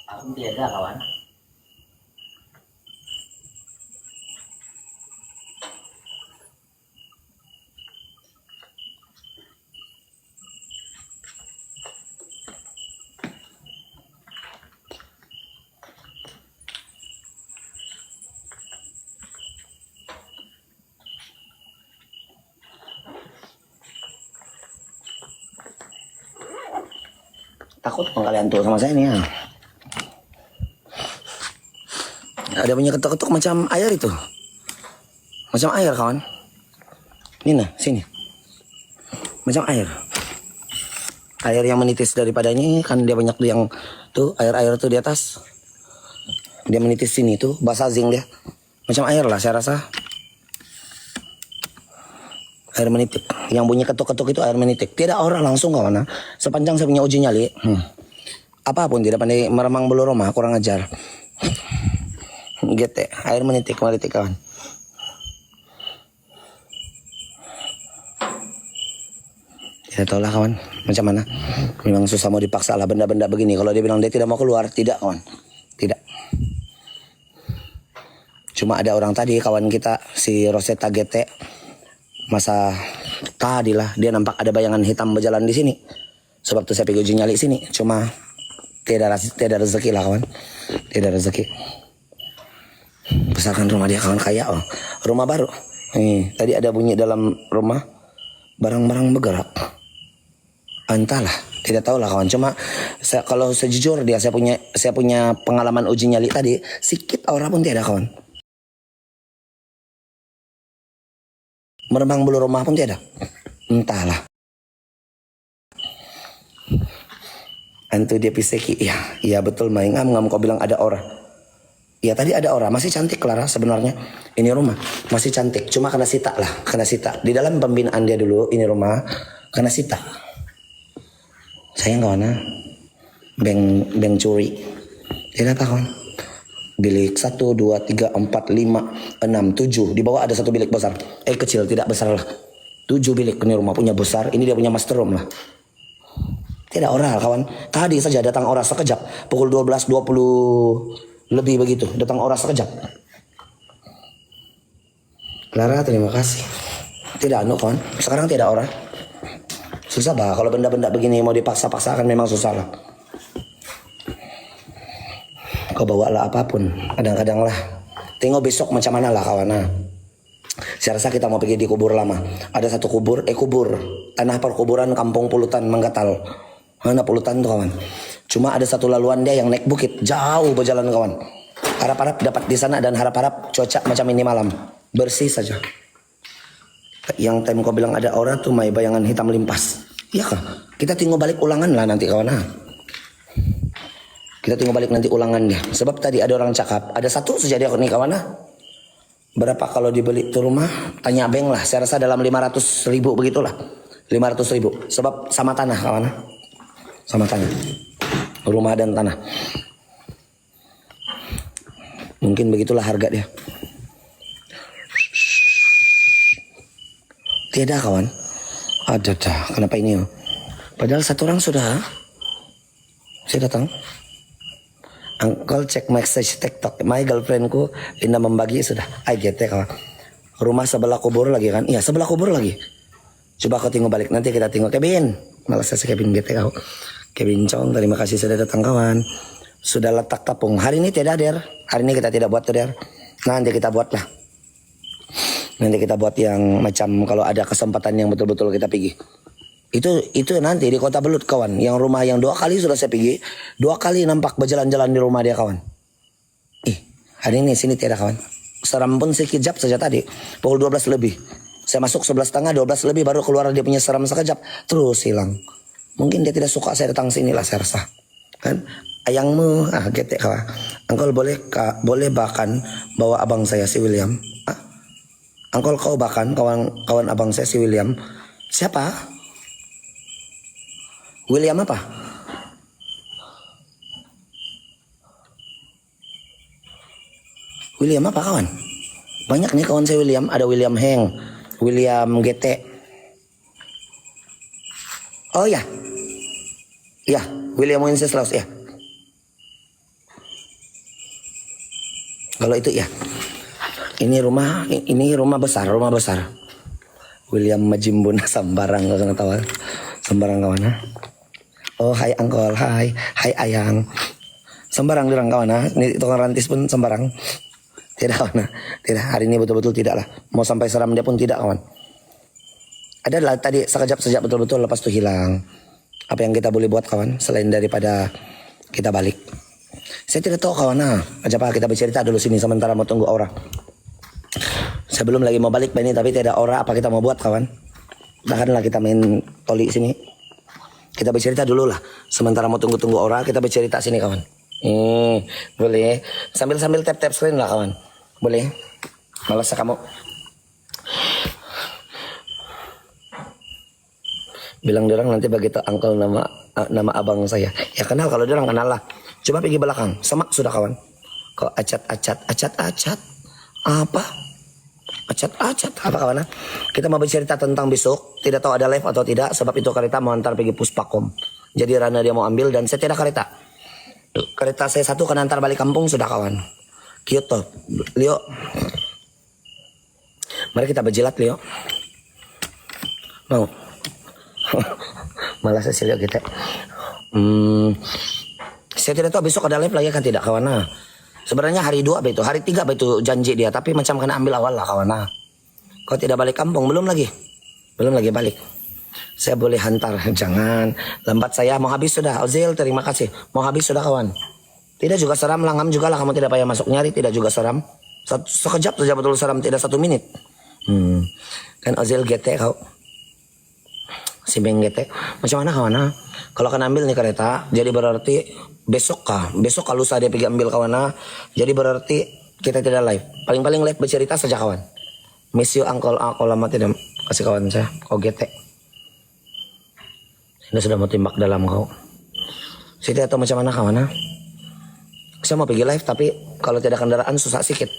Aku tiada kawan. Takut kalian tuh sama saya nih ya. Ada punya ketuk-ketuk macam air itu. Macam air kawan. Ini nah, sini. Macam air. Air yang menitis daripadanya kan dia banyak tuh yang tuh air-air tuh di atas. Dia menitis sini tuh, basah zing dia. Macam air lah saya rasa. Air menitik. Yang bunyi ketuk-ketuk itu air menitik. Tidak aura langsung kawan. Sepanjang saya punya uji nyali. Apapun tidak pandai meremang bulu rumah, kurang ajar. Gete, air menitik kawan. Tidak tahu lah kawan, macam mana. Memang susah mau dipaksa lah benda-benda begini. Kalau dia bilang dia tidak mau keluar, tidak kawan. Tidak. Cuma ada orang tadi, kawan kita, si Rosetta Gete. Masa tadi lah, dia nampak ada bayangan hitam berjalan di sini. Sebab tuh saya pergi uji nyali sini. Cuma tidak rezeki lah kawan. Tidak rezeki. Besarkan rumah dia kawan, kaya oh. Rumah baru. Nih, tadi ada bunyi dalam rumah. Barang-barang bergerak. Entahlah, tidak tahu lah kawan. Cuma kalau sejujur dia saya punya pengalaman uji nyali tadi, sikit aura pun tidak kawan. Meremang bulu rumah pun tidak. Entahlah. Antu dia piseki. Iya betul main ngam kau bilang ada aura. Ya tadi ada aura, masih cantik Clara sebenarnya. Ini rumah masih cantik, cuma kena sita lah, kena sita. Di dalam pembinaan dia dulu ini rumah kena sita. Sayang kawan, beng curi. Tidak apa kawan. Bilik 1, 2, 3, 4, 5, 6, 7. Di bawah ada satu bilik besar. Kecil, tidak besar lah. 7 bilik ini rumah punya besar. Ini dia punya master room lah. Tidak oral kawan. Tadi saja datang orang sekejap. Pukul 12.20 lebih begitu. Datang orang sekejap. Clara terima kasih. Tidak kawan. Sekarang tidak orang. Susah bah. Kalau benda-benda begini mau dipaksa-paksakan memang susah lah. Kau bawa lah apapun, kadang-kadang lah. Tengok besok macam mana lah kawan. Saya rasa kita mau pergi di kubur lama. Ada satu kubur, tanah perkuburan Kampung Pulutan Manggatal. Mana Pulutan tuh kawan. Cuma ada satu laluan dia yang naik bukit, jauh berjalan kawan. Harap-harap dapat di sana dan harap-harap cuaca macam ini malam. Bersih saja. Yang time kau bilang ada aura tuh mai bayangan hitam limpas. Iya kah? Kita tengok balik ulangan lah nanti kawan. Kita tengok balik nanti ulangannya. Sebab tadi ada orang cakap, ada satu saja dia nih kawan. Berapa kalau dibeli tuh rumah? Tanya Beng lah. Saya rasa dalam 500.000 begitulah. 500.000. Sebab sama tanah kawan. Sama tanah. Rumah dan tanah. Mungkin begitulah harga dia. Tidak kawan. Ada dah. Kenapa ini? Padahal satu orang sudah. Saya datang. Uncle cek message TikTok. My girlfriendku pindah membagi sudah. IGT kawan. Rumah sebelah kubur lagi kan? Iya sebelah kubur lagi. Coba kau tengok balik. Nanti kita tengok Kevin. Malas saya Kevin GT kau. Kevin Chong terima kasih sudah datang kawan. Sudah letak tapung. Hari ini tidak der. Hari ini kita tidak buat tuh der. Nanti kita buat lah. Nanti kita buat yang macam kalau ada kesempatan yang betul-betul kita pergi. Itu nanti di Kota Belut kawan. Yang rumah yang 2 kali sudah saya pergi. 2 kali nampak berjalan-jalan di rumah dia kawan. Hari ini sini tidak kawan. Seram pun sekejap saja tadi. Pukul 12 lebih. Saya masuk 11.30, 12 lebih baru keluar dia punya seram sekejap. Terus hilang. Mungkin dia tidak suka saya datang sini lah saya rasa. Kan? Ayangmu, getek kawan. Uncle boleh bahkan bawa abang saya si William. Uncle kau bahkan kawan abang saya si William. Siapa? William apa? William apa kawan? Banyak nih kawan saya William. Ada William Heng, William GT. Oh ya, ya William Wenceslaus ya. Kalau itu ya. Ini rumah besar. William Majimbun Sambarang, gak kena tahu. Sambarang kawan ha. Oh hai angkol, hai ayang. Sembarang dirang kawan ha. Ini tukang rantis pun sembarang. Tidak kawan ha. Tidak, hari ini betul-betul tidak lah. Mau sampai seram dia pun tidak kawan. Adalah tadi sekejap betul-betul, lepas itu hilang. Apa yang kita boleh buat kawan selain daripada kita balik? Saya tidak tahu kawan ha. Aja pak, kita bercerita dulu sini sementara mau tunggu aura. Saya belum lagi mau balik ini, tapi tidak aura, apa kita mau buat kawan? Takkanlah kita main toli sini. Kita bercerita dulu lah. Sementara mau tunggu aura, kita bercerita sini kawan. Boleh. Sambil tap screen lah kawan. Boleh. Malas kamu. Bilang dorang nanti begitu angkel nama abang saya. Ya kenal, kalau dorang kenal lah. Coba pergi belakang. Semak sudah kawan. Kok acat. Apa? Acat apa kawan? Kita mau bercerita tentang besok. Tidak tahu ada live atau tidak, sebab itu kereta mau antar pergi Puspakom. Jadi Rana dia mau ambil dan saya tidak kereta. Kereta saya satu kan antar balik kampung sudah kawan. Kyoto, Leo. Mari kita berjilat Leo. Mau? Malas saya kita. Saya tidak tahu besok ada live lagi kan tidak kawan. Sebenarnya hari 2 itu, hari 3 itu janji dia, tapi macam kena ambil awal lah kawan. Kau tidak balik kampung, belum lagi balik. Saya boleh hantar, jangan lambat, saya mau habis sudah. Ozil terima kasih, mau habis sudah kawan. Tidak juga seram, langam juga lah, kamu tidak payah masuk nyari, tidak juga seram. Sekejap saja betul seram, tidak 1 menit. Kan Ozil GT kau. Si Beng GT. Macam mana kawan? Kalau akan ambil nih kereta, jadi berarti besok kalau saya dia pergi ambil kawan. Jadi berarti kita tidak live. Paling live bercerita saja kawan. Miss you angkol lama tidak kasih kawan saya. Kau GT. Ini sudah mau timbak dalam kau. Saya tidak tahu macam mana kawan. Saya mau pergi live tapi kalau tidak kendaraan susah sedikit.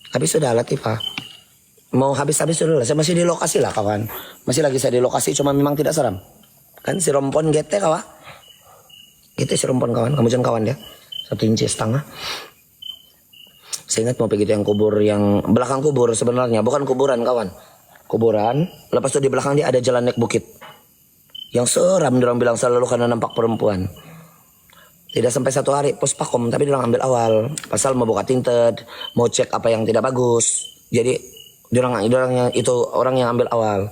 Tapi sudah Latifah. Mau habis dulu lah. Saya masih di lokasi lah kawan. Masih lagi saya di lokasi, cuma memang tidak seram. Kan si Rompon GT kawan. GT si Rompon kawan. Kamu jangan kawan dia. 1,5 inci. Saya ingat mau pergi yang kubur yang belakang kubur sebenarnya. Bukan kuburan kawan. Kuburan. Lepas itu di belakang dia ada jalan naik bukit. Yang seram orang bilang selalu karena nampak perempuan. Tidak sampai 1 hari Puspakom, tapi dia ambil awal. Pasal mau buka tinted, mau cek apa yang tidak bagus. Jadi orang yang ambil awal.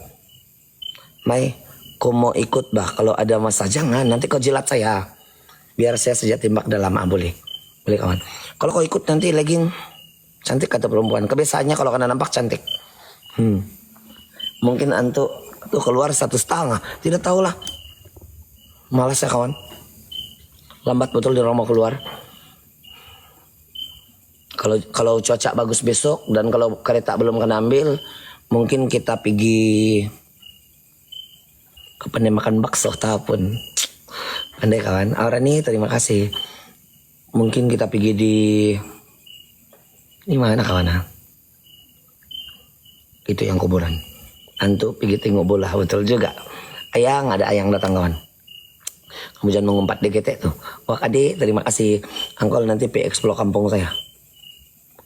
Mai, kau mau ikut bah? Kalau ada masa jangan, nanti kau jilat saya. Biar saya saja timbak dalam, boleh kawan. Kalau kau ikut nanti legging cantik kata perempuan. Kebiasaannya kalau kena nampak cantik. Mungkin antu tuh keluar 1,5, tidak tahulah. Malas ya kawan. Lambat betul di rumah keluar. Kalau cuaca bagus besok dan kalau kereta belum kena ambil, mungkin kita pergi ke pandai makan bakso tahun. Pandai kawan. Aura nih terima kasih. Mungkin kita pergi di mana kawan? Itu yang kuburan. Antu pergi tengok bola, betul juga. Ada ayang datang kawan. Kamu jangan mengumpat di GT tuh. Wah adik terima kasih. Angkol nanti explore kampung saya.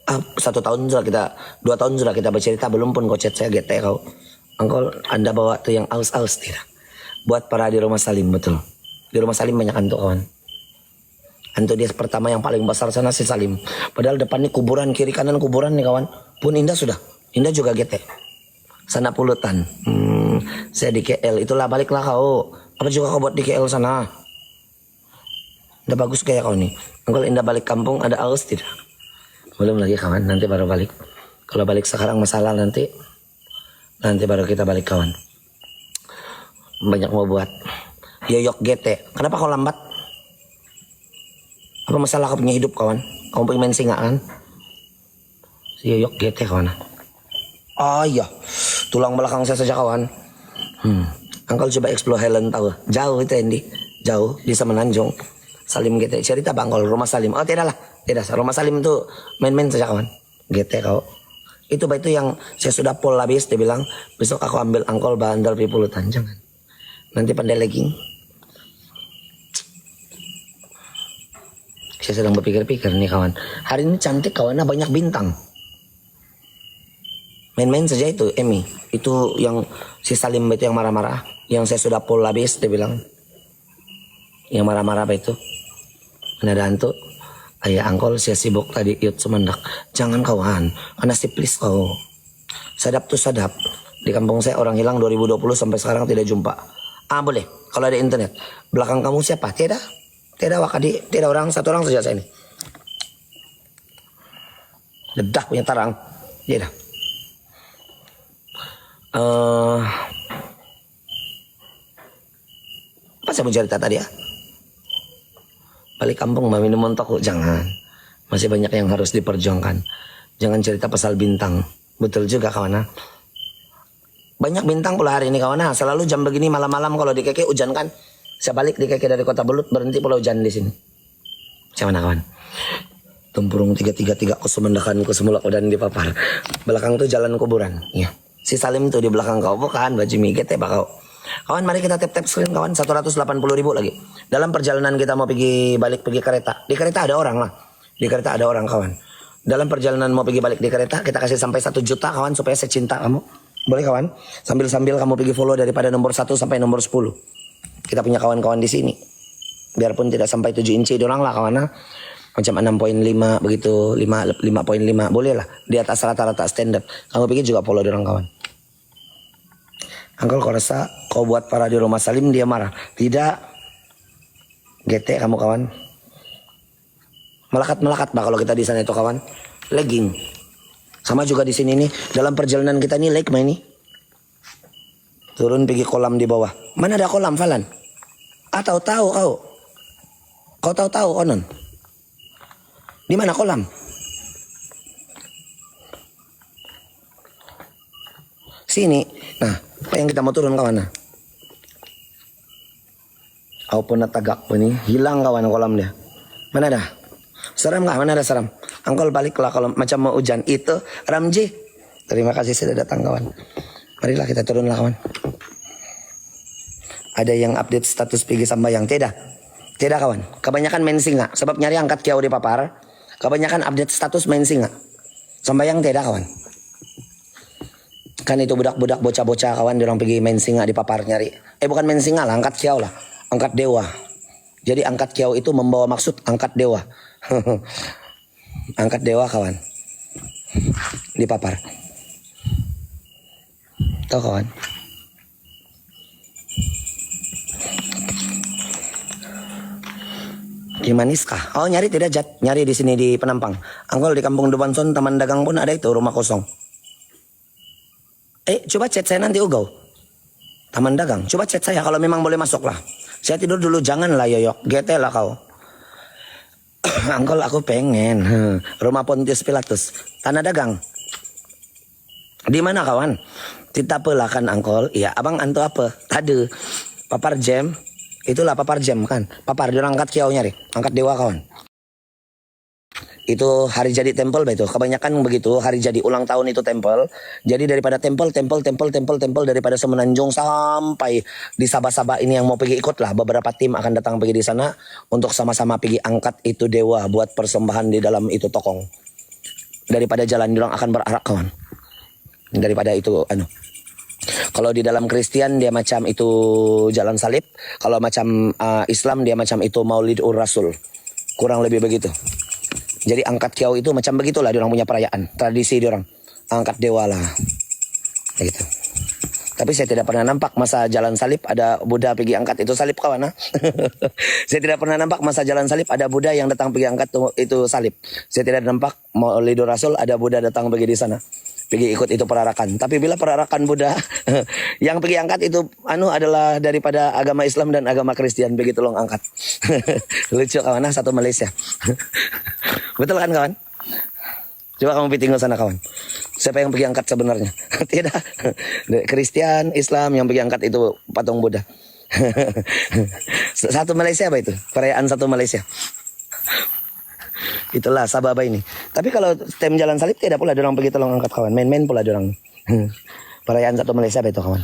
1 tahun sudah kita, 2 tahun sudah kita bercerita, belum pun kau chat saya GT kau. Angkol Anda bawa tuh yang aus tidak? Buat para di rumah Salim betul. Di rumah Salim banyak antu kawan. Antu dia pertama yang paling besar sana si Salim. Padahal depan ini kuburan, kiri kanan kuburan nih kawan. Pun Indah sudah. Indah juga GT. Sana Pulutan. Saya di KL. Itulah baliklah kau. Apa juga kau buat di KL sana? Udah bagus kayak kau nih. Angkol Indah balik kampung ada aus tidak? Belum lagi kawan, nanti baru balik. Kalau balik sekarang masalah nanti baru kita balik kawan. Banyak mau buat. Yoyok GT. Kenapa kau lambat? Apa masalah kau punya hidup kawan? Kamu pengen main singa kan? Si Yoyok GT kawan. Oh iya. Tulang belakang saya saja kawan. Angkol coba explore Highland tahu. Jauh itu Andy. Jauh di Semenanjung. Salim GT. Cerita Bang kalau rumah Salim. Oh tidak lah. Tidak, rumah Salim itu main-main saja kawan. GT kau. Itu yang saya sudah poll habis. Dia bilang besok aku ambil angkol bandel di Pulutan. Jangan. Nanti pandai legging. Saya sedang berpikir-pikir nih kawan. Hari ini cantik kawan, banyak bintang. Main-main saja itu, Emi. Itu yang si Salim itu yang marah-marah. Yang saya sudah full habis, dia bilang. Yang marah-marah apa itu? Ada hantu. Ayah angkol saya sibuk tadi yut semendak. Jangan kawan, karena si please kau. Sadap tuh sadap. Di kampung saya orang hilang 2020 sampai sekarang tidak jumpa. Boleh, kalau ada internet. Belakang kamu siapa? Tidak. Tidak wakadi, tidak orang, satu orang saja saya ini. Dedah punya tarang. Tidak. Apa saya mau cerita tadi ya? Balik kampung minum montok. Jangan. Masih banyak yang harus diperjuangkan. Jangan cerita pasal bintang. Betul juga kawan. Banyak bintang pula hari ini kawan. Selalu jam begini malam-malam kalau di Keke hujan kan. Saya balik di Keke dari Kota Belut, berhenti pula hujan di sini. Siapa mana kawan? Tempurung 333 kusumendakan kusemulak dan di papar. Belakang tuh jalan kuburan. Iya. Si Salim tuh di belakang kau bukan baju miget ya bakau. Kawan mari kita tap screen kawan 180.000 lagi. Dalam perjalanan kita mau pergi balik pergi kereta. Di kereta ada orang lah. Di kereta ada orang kawan. Dalam perjalanan mau pergi balik di kereta kita kasih sampai 1 juta kawan supaya saya cinta kamu. Boleh kawan? Sambil-sambil kamu pergi follow daripada nomor 1 sampai nomor 10. Kita punya kawan-kawan di sini. Biarpun tidak sampai 7 inci dorang lah kawan. Macam 6.5 begitu, 5.5 boleh lah. Di atas rata-rata standar. Kamu pergi juga follow dorang kawan. Angkol kau rasa kau buat para di rumah Salim dia marah? Tidak. GT kamu kawan. Melekat-melekat bah kalau kita di sana itu kawan. Lagging. Sama juga di sini nih. Dalam perjalanan kita nih lag mah ini. Turun pergi kolam di bawah. Mana ada kolam Falan? Tahu kau? Kau tahu onon? Di mana kolam? Sini. Nah, apa yang kita mau turun kawan? Kau pun tagak pun nih. Hilang kawan kolam dia. Mana dah? Seram nggak? Mana ada seram? Angkol baliklah kalau macam mau hujan. Itu Ramji. Terima kasih sudah datang kawan. Marilah kita turunlah kawan. Ada yang update status pergi Sambayang? Tidak. Tidak kawan. Kebanyakan main singa. Sebab nyari angkat kiau di papar. Kebanyakan update status main singa. Sambayang tidak kawan. Kan itu budak-budak bocah-bocah kawan. Diorang pergi main singa di papar nyari. Bukan main singa lah. Angkat kiau lah. Angkat dewa. Jadi angkat kiau itu membawa maksud angkat dewa. Angkat dewa kawan. Di papar. Tahu kawan? Gimaniskah? Oh nyari tidak Jat. Nyari di sini di Penampang. Angkol di Kampung Dubanson taman dagang pun ada itu rumah kosong. Coba chat saya nanti Ugau. Taman dagang. Coba chat saya kalau memang boleh masuk lah. Saya tidur dulu janganlah yoyok. GT lah kau. Angkol aku pengen. Rumah Pontius Pilatus. Tanah dagang. Di mana kawan? Tidak apalah kan angkol. Iya abang antu apa? Tadi. Papar jam. Itulah papar jam kan. Papar dia angkat kiau nyari. Angkat dewa kawan. Itu hari jadi tempel begitu. Kebanyakan begitu. Hari jadi ulang tahun itu tempel. Jadi daripada tempel daripada Semenanjung sampai di Sabah-Sabah ini yang mau pergi ikut lah. Beberapa tim akan datang pergi di sana untuk sama-sama pergi angkat itu dewa buat persembahan di dalam itu tokong. Daripada jalan orang akan berarak kawan. Daripada itu kalau di dalam Kristen dia macam itu jalan salib. Kalau macam Islam dia macam itu Maulid Rasul. Kurang lebih begitu. Jadi angkat kiau itu macam begitulah diorang punya perayaan. Tradisi diorang. Angkat dewa lah. Gitu. Tapi saya tidak pernah nampak masa jalan salib ada Buddha pergi angkat itu salib kawan. Saya tidak pernah nampak masa jalan salib ada Buddha yang datang pergi angkat itu salib. Saya tidak nampak Maulid Rasul ada Buddha datang pergi di sana. Pergi ikut itu perarakan. Tapi bila perarakan Buddha yang pergi angkat itu adalah daripada agama Islam dan agama Kristen begitu long angkat. Lucu kawan, satu Malaysia. Betul kan kawan? Coba kamu tinggal sana kawan. Siapa yang pergi angkat sebenarnya? Tidak. Kristen, Islam yang pergi angkat itu patung Buddha. Satu Malaysia apa itu? Perayaan satu Malaysia. Itulah Sababa ini. Tapi kalau tem jalan salib tidak pula dorang pergi tolong angkat kawan. Main-main pula dorang. Perayaan satu Malaysia apa itu kawan?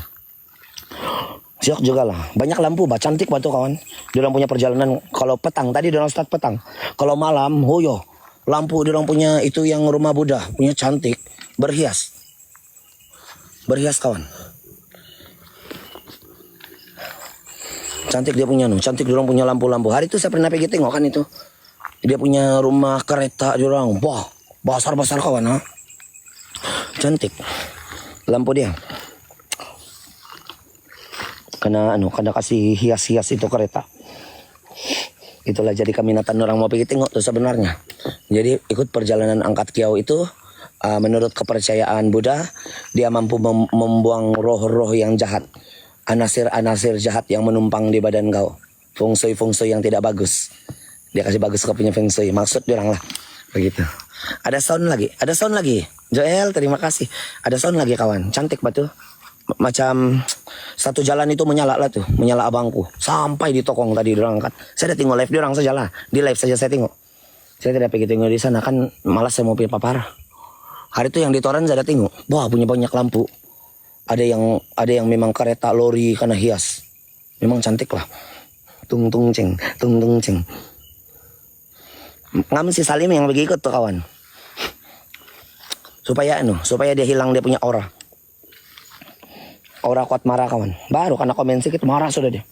Siok juga lah. Banyak lampu, bah. Cantik bah tuh kawan. Dia punya perjalanan. Kalau petang, tadi dia start petang. Kalau malam, hoyo. Lampu dia punya itu yang rumah Buddha. Punya cantik. Berhias. Berhias kawan. Cantik dia punya cantik dia punya lampu-lampu. Hari itu saya pernah pergi tengok kan itu. Dia punya rumah kereta dia orang. Wah, besar-besar kawan ha. Cantik. Lampu dia. Karena kasih hias-hias itu kereta. Itulah jadi keminatan orang mau pergi tengok tuh sebenarnya. Jadi ikut perjalanan angkat kiau itu menurut kepercayaan Buddha, dia mampu membuang roh-roh yang jahat. Anasir-anasir jahat yang menumpang di badan kau. Feng shui yang tidak bagus. Dia kasih bagus kau punya feng shui. Maksud dia orang lah. Begitu. Ada sound lagi. Joel, terima kasih. Ada sound lagi kawan. Cantik batu. Macam satu jalan itu menyala lah tuh. Menyala abangku. Sampai di tokong tadi dia angkat. Saya udah tengok live dia orang saja lah. Di live saja saya tengok. Saya tidak pergi tengok di sana kan malas saya mau pergi papar. Hari itu yang di Toran saya udah tengok. Wah, punya banyak lampu. Ada yang memang kereta lori karena hias. Memang cantik lah. Tung tung ceng. Ngam si Salim yang pergi ikut tuh kawan. Supaya dia hilang dia punya aura. Aura kuat marah kawan. Baru karena komen sedikit marah sudah dia.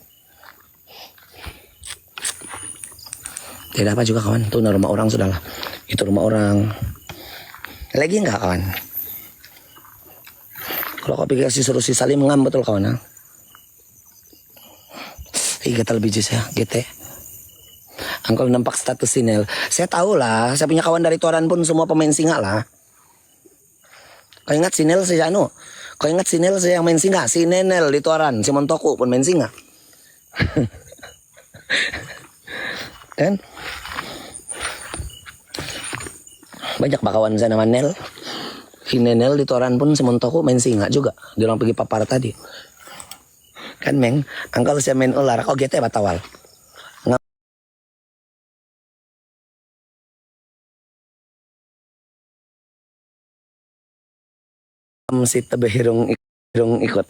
Tidak apa juga kawan. Itu rumah orang sudahlah. Itu rumah orang. Lagi enggak kawan? Kalau kau pikir suruh si Salim ngam betul kawan ha? Gatal biji saya GT. Angkol nampak status Sinel. Saya tahu lah. Saya punya kawan dari Toran pun semua pemain singa lah. Kau ingat Sinel saya Kau ingat Sinel saya yang main singa? Si Nenel di Toran. Si Montoku pun main singa. Kan? Banyak bakawan saya nama Nel. Si Nenel di Toran pun semontoku main singa juga. Dia orang pergi papar tadi. Kan Meng, angkal saya main ular. Kau GT batawal. Si tebe hirung ikut.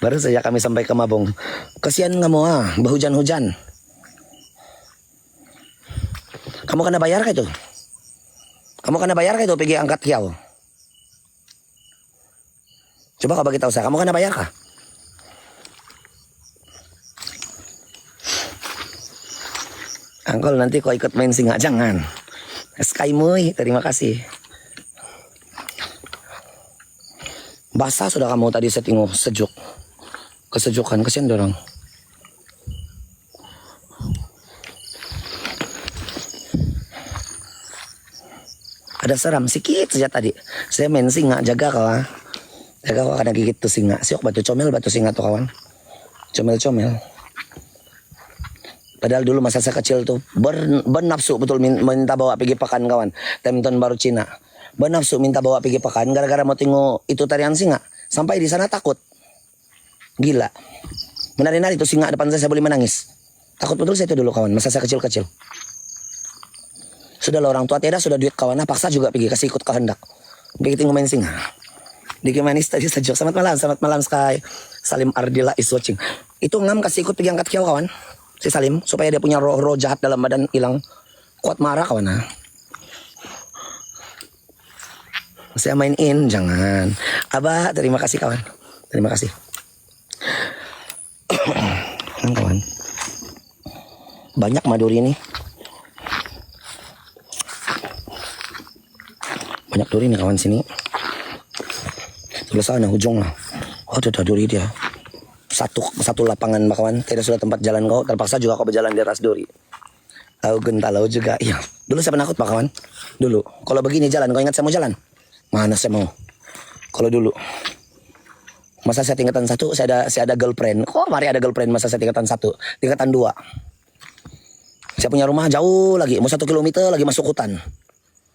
Baru saja kami sampai ke Mabong. Kasihan kamu berhujan-hujan. Kamu kena bayar kah itu? Pergi angkat kiau. Coba kau bagi tahu saya, kamu kena bayar kah? Angkol nanti kau ikut main singa jangan. Sky Muy, terima kasih. Basah sudah kamu tadi setting sejuk. Kesejukan kesian dorong. Ada seram sedikit saja tadi. Saya main singa, jaga kawan. Jaga kawan karena gigit tuh singa. Siok batu singa tuh kawan. Comel. Padahal dulu masa saya kecil tuh bernafsu betul minta bawa pergi pakan kawan. Temton baru Cina. Bernafsu minta bawa pergi pakan gara-gara mau tengok itu tarian singa. Sampai di sana takut. Gila. Menari-nari itu singa depan saya boleh menangis. Takut betul saya itu dulu kawan. Masa saya kecil-kecil. Sudah orang tua tidak sudah duit kawan, paksa juga pergi kasih ikut kehendak. Begitu main singa. Di Kimanis tadi sejak selamat malam Sky. Salim Ardila is watching. Itu ngam kasih ikut pergi angkat kiau kawan. Si Salim supaya dia punya roh jahat dalam badan hilang. Kuat marah kawan ha. Saya mainin jangan. Abah terima kasih kawan. Terima kasih. Kawan. Banyak maduri ini. Banyak duri nih kawan sini. Sebelah sana ujung lah. Oh ada duri dia. Satu lapangan kawan. Tidak sudah tempat jalan kau. Terpaksa juga kau berjalan di atas duri. Tahu gentalau juga. Iya. Dulu saya penakut pak kawan. Dulu. Kalau begini jalan. Kau ingat saya mau jalan? Mana saya mau. Kalau dulu. Masa saya tingkatan 1. Saya ada girlfriend. Kok mari ada girlfriend masa saya tingkatan 1. Tingkatan 2. Saya punya rumah jauh lagi. Mau 1 kilometer lagi masuk hutan.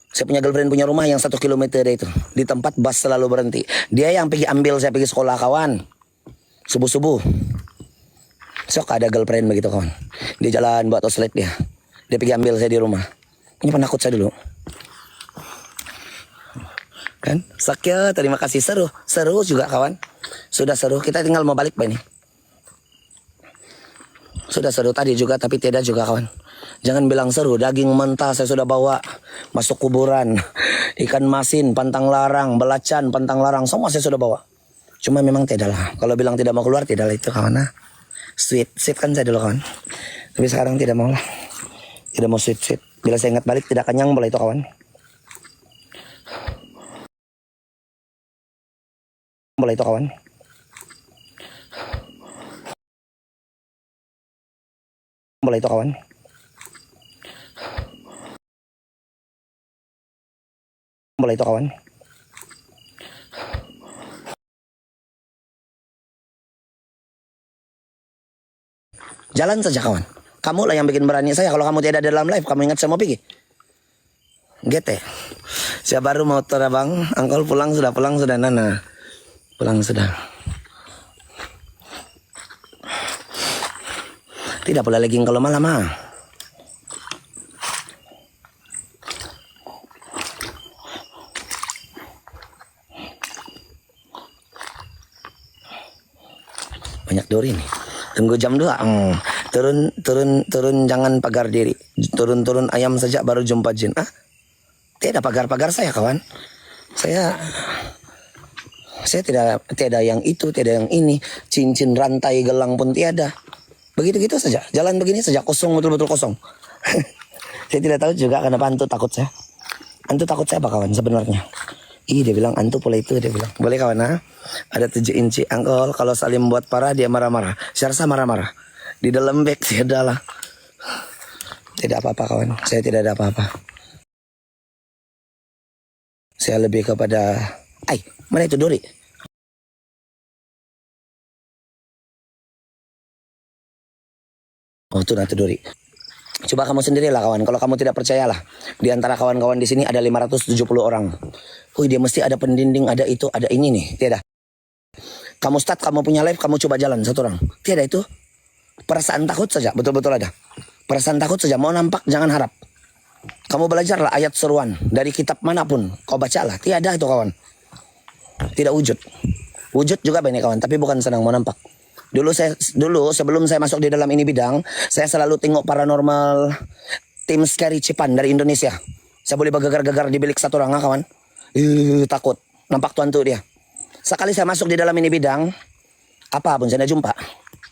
Saya punya girlfriend punya rumah yang 1 kilometer itu. Di tempat bus selalu berhenti. Dia yang pergi ambil saya pergi sekolah kawan. Subuh-subuh. Sok ada girlfriend begitu kawan. Dia jalan buat oslet dia. Dia pergi ambil saya di rumah. Ini penakut saya dulu. Kan? Sakya terima kasih seru. Seru juga kawan. Sudah seru. Kita tinggal mau balik Pak ini. Sudah seru tadi juga, tapi tidak juga kawan. Jangan bilang seru, daging mentah saya sudah bawa masuk kuburan. Ikan masin, pantang larang, belacan, pantang larang, semua saya sudah bawa. Cuma memang tidak lah. Kalau bilang tidak mau keluar, tidak lah itu kawan. Sweet kan saya dulu kawan. Tapi sekarang tidak mau lah. Tidak mau sweet. Bila saya ingat balik tidak kenyang boleh itu kawan. Boleh itu kawan. Boleh itu kawan. Boleh itu kawan. Jalan saja kawan. Kamu lah yang bikin berani saya. Kalau kamu tidak ada dalam live, kamu ingat saya mau pergi. Gete. Saya baru mau terbang. Angkol pulang sudah Nana. Pulang sudah. Tidak pula lagi kalau malam Banyak duri nih. Tunggu jam 2. Turun jangan pagar diri. Turun ayam saja baru jumpa jin. Tidak pagar saya kawan. Saya tidak yang itu, tidak yang ini. Cincin rantai gelang pun tiada. Begitu-gitu saja. Jalan begini saja kosong, betul-betul kosong. Saya tidak tahu juga kenapa Antu takut saya. Antu takut saya apa kawan sebenarnya? Dia bilang Antu pula itu, dia bilang. Boleh kawan Ada 7 inci angkol. Kalau Salim buat parah dia marah-marah. Saya rasa marah-marah. Di dalam bag tiada lah. Tidak apa-apa kawan. Saya tidak ada apa-apa. Saya lebih kepada mana itu duri? Oh itu nanti duri. Coba kamu sendirilah kawan. Kalau kamu tidak percayalah. Di antara kawan-kawan di sini ada 570 orang. Dia mesti ada pendinding, ada itu, ada ini nih. Tiada. Kamu start, kamu punya live, kamu coba jalan satu orang. Tiada itu. Perasaan takut saja, betul-betul ada. Perasaan takut saja, mau nampak jangan harap. Kamu belajarlah ayat seruan dari kitab manapun. Kau bacalah, tiada itu kawan. Tidak wujud. Wujud juga banyak kawan, tapi bukan senang mau nampak. Dulu sebelum saya masuk di dalam ini bidang, saya selalu tengok paranormal tim Scary Cipan dari Indonesia. Saya boleh bergegar-gegar di bilik satu orang kawan. Takut, nampak tuan tuh dia. Sekali saya masuk di dalam ini bidang, apapun saya jumpa.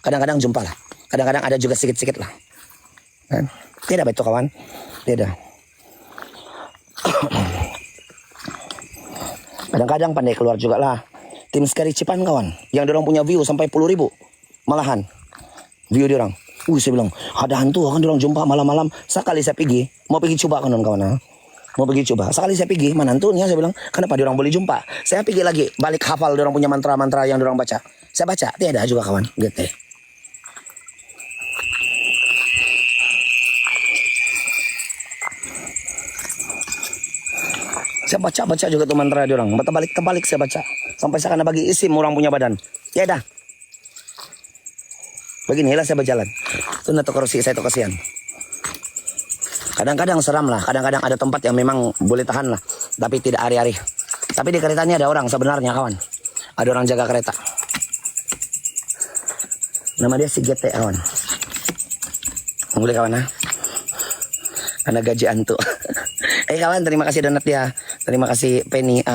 Kadang-kadang jumpa lah. Kadang-kadang ada juga sedikit-sedikit lah. Tidak betul kawan. Tidak. Kadang-kadang pandai keluar juga lah. Tim Scary Cipan kawan. Yang dorang punya view sampai 10.000. Malahan. View dorang. Saya bilang, ada hantu kan dorang jumpa malam-malam. Sekali saya pergi. Mau pergi coba kawan Mau pergi coba. Sekali saya pergi. Mana hantunya saya bilang. Kenapa dorang boleh jumpa? Saya pergi lagi. Balik hafal dorang punya mantra-mantra yang dorang baca. Saya baca. Tiada juga kawan. Gitu. Saya baca juga tuh mantra dorang. Terbalik saya baca. Sampai saya kena bagi isim orang punya badan. Ya dah. Beginilah saya berjalan. Itu nato korupsi saya tuh kasihan. Kadang-kadang seram lah. Kadang-kadang ada tempat yang memang boleh tahan lah. Tapi tidak hari-hari. Tapi di keretanya ada orang sebenarnya kawan. Ada orang jaga kereta. Nama dia si GT kawan. Boleh kawan Anak gaji Antu. Kawan terima kasih donat ya. Terima kasih Penny.